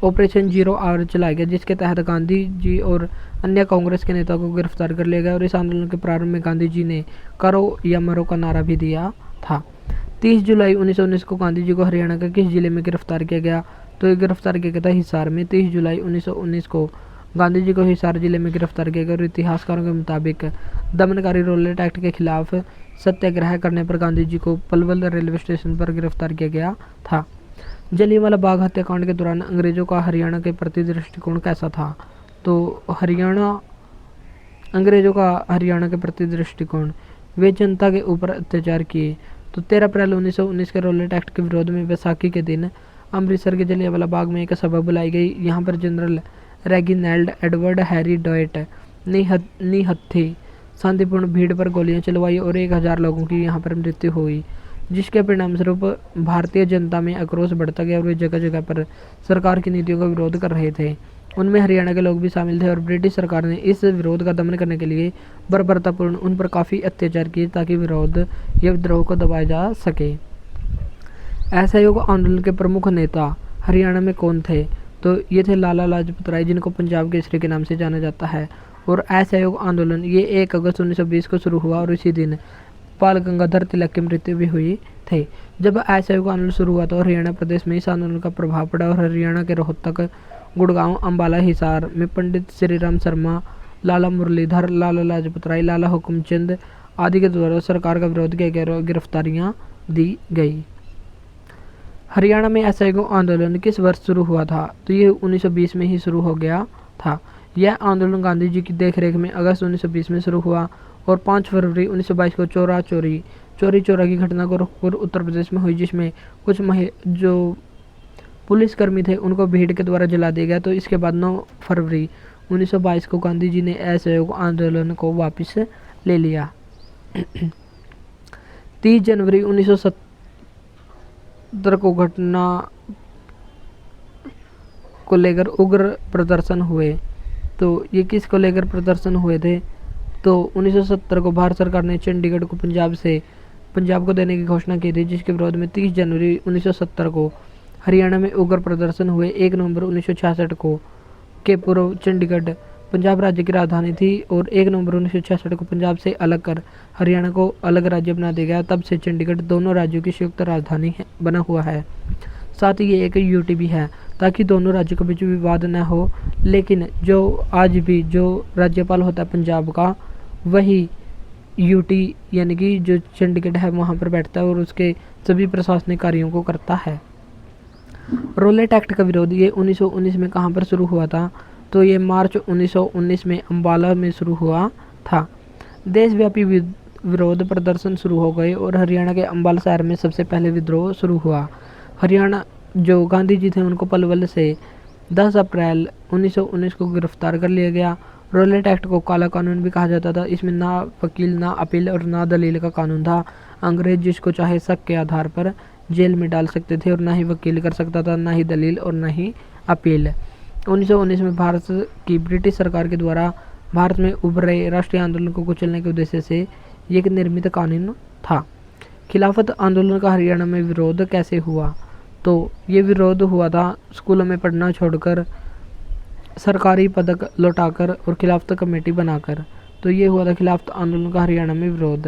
ऑपरेशन 0 आवर चलाया गया जिसके तहत गांधी जी और अन्य कांग्रेस के नेताओं को गिरफ्तार कर लिया गया और इस आंदोलन के प्रारंभ में गांधी जी ने करो या मरो का नारा भी दिया था। 30 जुलाई 1919 को गांधी जी को हरियाणा के किस जिले में गिरफ्तार किया गया? तो ये गिरफ्तार किया गया था हिसार में। 30 जुलाई 1919 को गांधी जी को हिसार जिले में गिरफ्तार किया गया और इतिहासकारों के मुताबिक दमनकारी रोलेट एक्ट के खिलाफ सत्याग्रह करने पर गांधी जी को पलवल रेलवे स्टेशन पर गिरफ्तार किया गया था। जलियांवाला बाग हत्याकांड के दौरान अंग्रेजों का हरियाणा के प्रति दृष्टिकोण कैसा था? तो अंग्रेजों का हरियाणा के प्रति दृष्टिकोण, वे जनता के ऊपर अत्याचार किए। तो 13 अप्रैल 1919 के रोलेट एक्ट के विरोध में बैसाखी के दिन अमृतसर के जलियांवाला बाग में एक सभा बुलाई गई। यहाँ पर जनरल रेगिनाल्ड एडवर्ड हैरी डॉयट निहत्थे शांतिपूर्ण भीड़ पर गोलियां चलवाई और 1000 लोगों की यहाँ पर मृत्यु हुई जिसके परिणाम स्वरूप भारतीय जनता में आक्रोश बढ़ता गया और वे जगह जगह पर सरकार की नीतियों का विरोध कर रहे थे। उनमें हरियाणा के लोग भी शामिल थे और ब्रिटिश सरकार ने इस विरोध का दमन करने के लिए बर्बरतापूर्ण उन पर काफ़ी अत्याचार किए ताकि विरोध या विद्रोह को दबाया जा सके। असहयोग आंदोलन के प्रमुख नेता हरियाणा में कौन थे? तो ये थे लाला लाजपत राय जिनको पंजाब केसरी के नाम से जाना जाता है। और असहयोग आंदोलन ये 1 अगस्त 1920 को शुरू हुआ और इसी दिन बाल गंगाधर तिलक की मृत्यु भी हुई थी। जब असहयोग आंदोलन शुरू हुआ तो हरियाणा प्रदेश में इस आंदोलन का प्रभाव पड़ा और हरियाणा के रोहतक, गुड़गांव, अम्बाला, हिसार में पंडित श्रीराम शर्मा, लाला मुरलीधर, लाला लाजपत राय, लाला हुकुमचंद आदि के द्वारा सरकार का विरोध किया गया और गिरफ्तारियां दी गई। हरियाणा में असहयोग आंदोलन किस वर्ष शुरू हुआ था? तो ये 1920 में ही शुरू हो गया था। यह आंदोलन गांधी जी की देखरेख में अगस्त 1920 में शुरू हुआ और 5 फरवरी 1922 को चोरी की घटना गोरखपुर उत्तर प्रदेश में हुई जिसमें कुछ जो पुलिसकर्मी थे उनको भीड़ के द्वारा जला दिया गया। तो इसके बाद 9 फरवरी 1922 को गांधी जी ने असहयोग आंदोलन को वापस ले लिया। 30 जनवरी 1970 को घटना को लेकर उग्र प्रदर्शन हुए। तो ये किस को लेकर प्रदर्शन हुए थे? तो 1970 को भारत सरकार ने चंडीगढ़ को पंजाब को देने की घोषणा की थी जिसके विरोध में 30 जनवरी 1970 को हरियाणा में उग्र प्रदर्शन हुए। 1 नवंबर 1966 को के पूर्व चंडीगढ़ पंजाब राज्य की राजधानी थी और 1 नवंबर 1966 को पंजाब से अलग कर हरियाणा को अलग राज्य बना दिया गया। तब से चंडीगढ़ दोनों राज्यों की संयुक्त राजधानी बना हुआ है। साथ ही ये एक यूटी भी है ताकि दोनों राज्यों के बीच विवाद न हो। लेकिन जो आज भी जो राज्यपाल होता है पंजाब का वही यूटी यानी कि जो चंडीगढ़ है वहाँ पर बैठता है और उसके सभी प्रशासनिक कार्यों को करता है। रोलेट एक्ट का विरोध ये 1919 में कहाँ पर शुरू हुआ था? तो ये मार्च 1919 में अम्बाला में शुरू हुआ था। देशव्यापी विरोध प्रदर्शन शुरू हो गए और हरियाणा के अम्बाला शहर में सबसे पहले विद्रोह शुरू हुआ। हरियाणा जो गांधी जी थे उनको पलवल से 10 अप्रैल 1919 को गिरफ्तार कर लिया गया। रोलेट एक्ट को काला कानून भी कहा जाता था। इसमें ना वकील, ना अपील और ना दलील का कानून था। अंग्रेज जिसको चाहे शक के आधार पर जेल में डाल सकते थे और ना ही वकील कर सकता था, ना ही दलील और ना ही अपील। 1919 में भारत की ब्रिटिश सरकार के द्वारा भारत में उभर रहे राष्ट्रीय आंदोलन को कुचलने के उद्देश्य से ये एक निर्मित कानून था। खिलाफत आंदोलन का हरियाणा में विरोध कैसे हुआ? तो ये विरोध हुआ था स्कूलों में पढ़ना छोड़कर, सरकारी पदक लौटाकर और खिलाफत कमेटी बनाकर। तो ये हुआ था खिलाफत आंदोलन का हरियाणा में विरोध।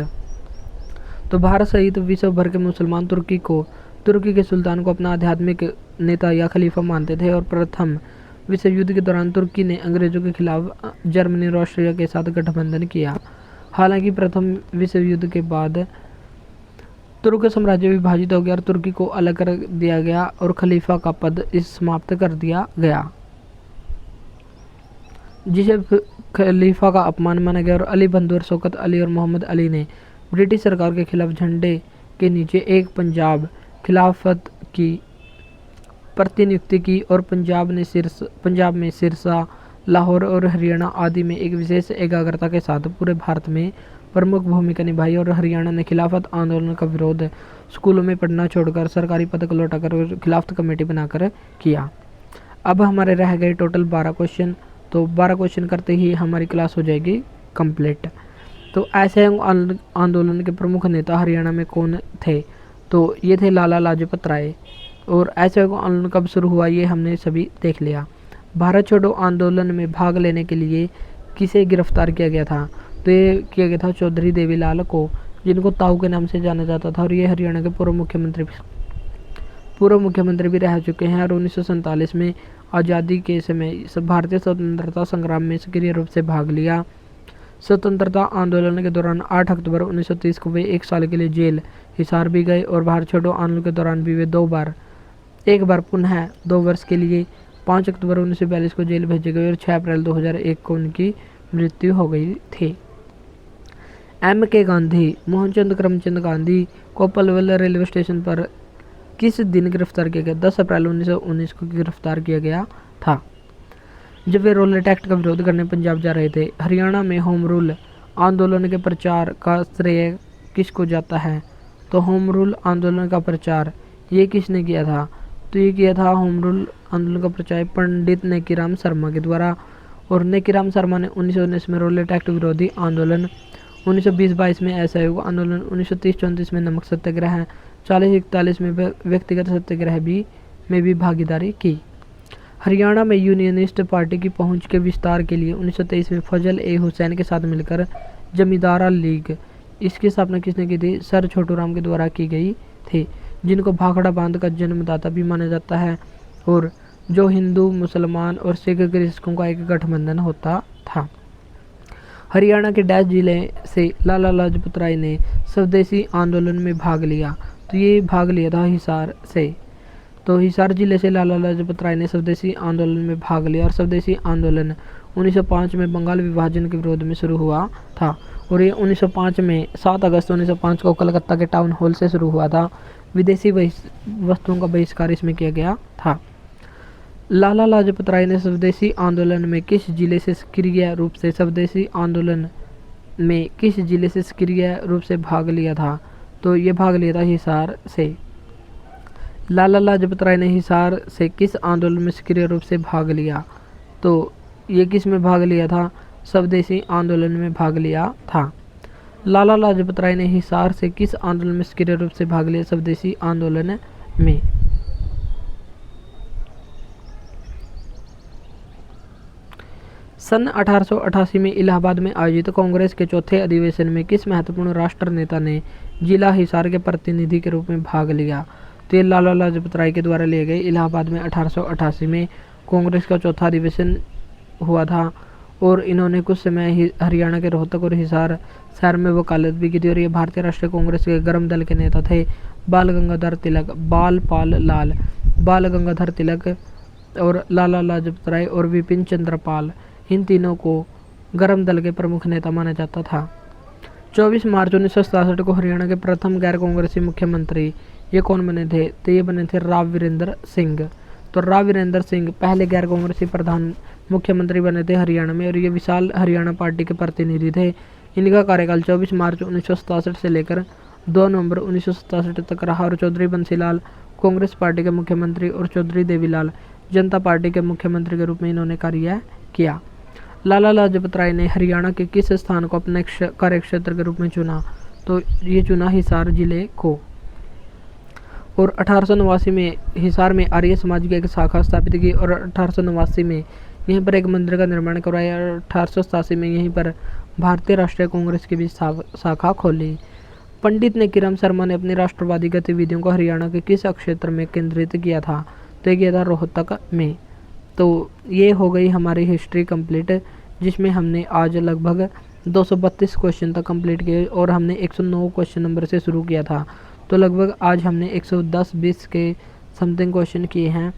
तो भारत सहित विश्व भर के मुसलमान तुर्की के सुल्तान को अपना आध्यात्मिक नेता या खलीफा मानते थे, और प्रथम विश्व युद्ध के दौरान तुर्की ने अंग्रेजों के खिलाफ जर्मनी और ऑस्ट्रिया के साथ गठबंधन किया। हालांकि प्रथम विश्व युद्ध के बाद तुर्क साम्राज्य विभाजित हो गया और तुर्की को अलग कर दिया गया और खलीफा का पद समाप्त कर दिया गया, जिसे खलीफा का अपमान माना गया। और अली बंधु और शौकत अली और मोहम्मद अली ने ब्रिटिश सरकार के खिलाफ झंडे के नीचे एक पंजाब खिलाफत की प्रतिनियुक्ति की, और पंजाब में सिरसा, लाहौर और हरियाणा आदि में एक विशेष एकाग्रता के साथ पूरे भारत में प्रमुख भूमिका निभाई। और हरियाणा ने खिलाफत आंदोलन का विरोध स्कूलों में पढ़ना छोड़कर, सरकारी पदक लौटाकर और खिलाफत कमेटी बनाकर किया। अब हमारे रह गए टोटल 12 क्वेश्चन। तो 12 क्वेश्चन करते ही हमारी क्लास हो जाएगी कंप्लीट। तो असहयोग आंदोलन के प्रमुख नेता हरियाणा में कौन थे? तो ये थे लाला लाजपत राय। और असहयोग आंदोलन कब शुरू हुआ ये हमने सभी देख लिया। भारत छोड़ो आंदोलन में भाग लेने के लिए किसे गिरफ्तार किया गया था? तो ये किया गया था चौधरी देवीलाल को, जिनको ताऊ के नाम से जाना जाता था, और ये हरियाणा के पूर्व मुख्यमंत्री भी रह चुके हैं। और 1947 में आज़ादी के समय भारतीय स्वतंत्रता संग्राम में सक्रिय रूप से भाग लिया। स्वतंत्रता आंदोलन के दौरान 8 अक्टूबर 1930 को वे 1 साल के लिए जेल हिसार भी गए, और भारत छोड़ो आंदोलन के दौरान भी वे एक बार पुनः 2 वर्ष के लिए 5 अक्टूबर 1942 को जेल भेजे गए, और 6 अप्रैल 2001 को उनकी मृत्यु हो गई थी। M.K. गांधी, मोहनचंद करमचंद गांधी को पलवल रेलवे स्टेशन पर किस दिन गिरफ्तार किया गया? 10 अप्रैल 1919 को गिरफ्तार किया गया था, जब वे रोलेट एक्ट का विरोध करने पंजाब जा रहे थे। हरियाणा में होम रूल आंदोलन के प्रचार का श्रेय किसको जाता है? तो होम रूल आंदोलन का प्रचार ये किसने किया था? तो ये किया था होम रूल आंदोलन का प्रचार पंडित नेकीराम शर्मा के द्वारा। और नेकीराम शर्मा ने 1919 में रोलेट एक्ट विरोधी आंदोलन, 1920-22 में असहयोग आंदोलन, 1930-34 में नमक सत्याग्रह, 40-41 में व्यक्तिगत सत्याग्रह में भी भागीदारी की। हरियाणा में यूनियनिस्ट पार्टी की पहुंच के विस्तार के लिए 1923 में फजल ए हुसैन के साथ मिलकर जमींदारा लीग, इसकी स्थापना किसने की थी? सर छोटूराम के द्वारा की गई थी, जिनको भाखड़ा बांध का जन्मदाता भी माना जाता है, और जो हिंदू, मुसलमान और सिख कृषकों का एक गठबंधन होता था। हरियाणा के डैश जिले से लाला लाजपत राय ने स्वदेशी आंदोलन में भाग लिया? तो ये भाग लिया था हिसार से। तो हिसार जिले से लाला लाजपत राय ने स्वदेशी आंदोलन में भाग लिया, और स्वदेशी आंदोलन 1905 में बंगाल विभाजन के विरोध में शुरू हुआ था, और ये 1905 में 7 अगस्त 1905 को कलकत्ता के टाउन हॉल से शुरू हुआ था। विदेशी वस्तुओं का बहिष्कार इसमें किया गया था। लाला लाजपत राय ने स्वदेशी आंदोलन में किस जिले से सक्रिय रूप से भाग लिया था? तो ये भाग लिया था हिसार से। लाला लाजपत राय ने हिसार से किस आंदोलन में सक्रिय रूप से भाग लिया? तो ये किस में भाग लिया था? स्वदेशी आंदोलन में भाग लिया था। लाला लाजपत राय ने हिसार से किस आंदोलन में सक्रिय रूप से भाग लिया? स्वदेशी आंदोलन में। सन 1888 में इलाहाबाद में आयोजित कांग्रेस के चौथे अधिवेशन में किस महत्वपूर्ण राष्ट्र नेता ने जिला हिसार के प्रतिनिधि के रूप में भाग लिया? तो ये लाला लाजपत राय के द्वारा लिए गए। इलाहाबाद में 1888 में कांग्रेस का चौथा अधिवेशन हुआ था, और इन्होंने कुछ समय हरियाणा के रोहतक और हिसार शहर में वकालत भी की थी। और ये भारतीय राष्ट्रीय कांग्रेस के गर्म दल के नेता थे। बाल गंगाधर तिलक और लाला लाजपत राय और विपिन चंद्र पाल, इन तीनों को गर्म दल के प्रमुख नेता माना जाता था। 24 मार्च 1967 को हरियाणा के प्रथम गैर कांग्रेसी मुख्यमंत्री ये कौन बने थे? तो ये बने थे राव वीरेंद्र सिंह। तो राव वीरेंद्र सिंह पहले गैर कांग्रेसी प्रधान मुख्यमंत्री बने थे हरियाणा में, और ये विशाल हरियाणा पार्टी के प्रतिनिधि थे। इनका कार्यकाल 24 मार्च 1967 से लेकर 2 नवंबर 1967 तक रहा, और चौधरी बंसीलाल कांग्रेस पार्टी के मुख्यमंत्री और चौधरी देवीलाल जनता पार्टी के मुख्यमंत्री के रूप में इन्होंने कार्य किया। लाला लाजपत राय ने हरियाणा के किस स्थान को अपने कार्यक्षेत्र के रूप में चुना? तो ये चुना हिसार जिले को। और 1889 में हिसार में आर्य समाज की एक शाखा स्थापित की और 1889 में यहीं पर एक मंदिर का निर्माण करवाया और 1887 में यहीं पर भारतीय राष्ट्रीय कांग्रेस की भी शाखा खोली। पंडित नकीराम शर्मा ने अपनी राष्ट्रवादी गतिविधियों को हरियाणा के किस क्षेत्र में केंद्रित किया था? तो ये किया था रोहतक में। तो ये हो गई हमारी हिस्ट्री कंप्लीट, जिसमें हमने आज लगभग 232 क्वेश्चन तक कंप्लीट किए और हमने 109 क्वेश्चन नंबर से शुरू किया था। तो लगभग आज हमने 110-20 के समथिंग क्वेश्चन किए हैं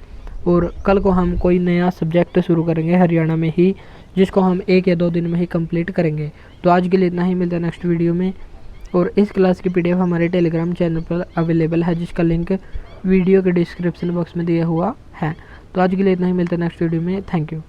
और कल को हम कोई नया सब्जेक्ट शुरू करेंगे हरियाणा में ही, जिसको हम 1 या 2 दिन में ही कंप्लीट करेंगे। तो आज के लिए इतना ही, मिलता है नेक्स्ट वीडियो में। और इस क्लास की PDF हमारे टेलीग्राम चैनल पर अवेलेबल है, जिसका लिंक वीडियो के डिस्क्रिप्शन बॉक्स में दिया हुआ है। तो आज के लिए इतना ही, मिलता है नेक्स्ट वीडियो में। Thank you.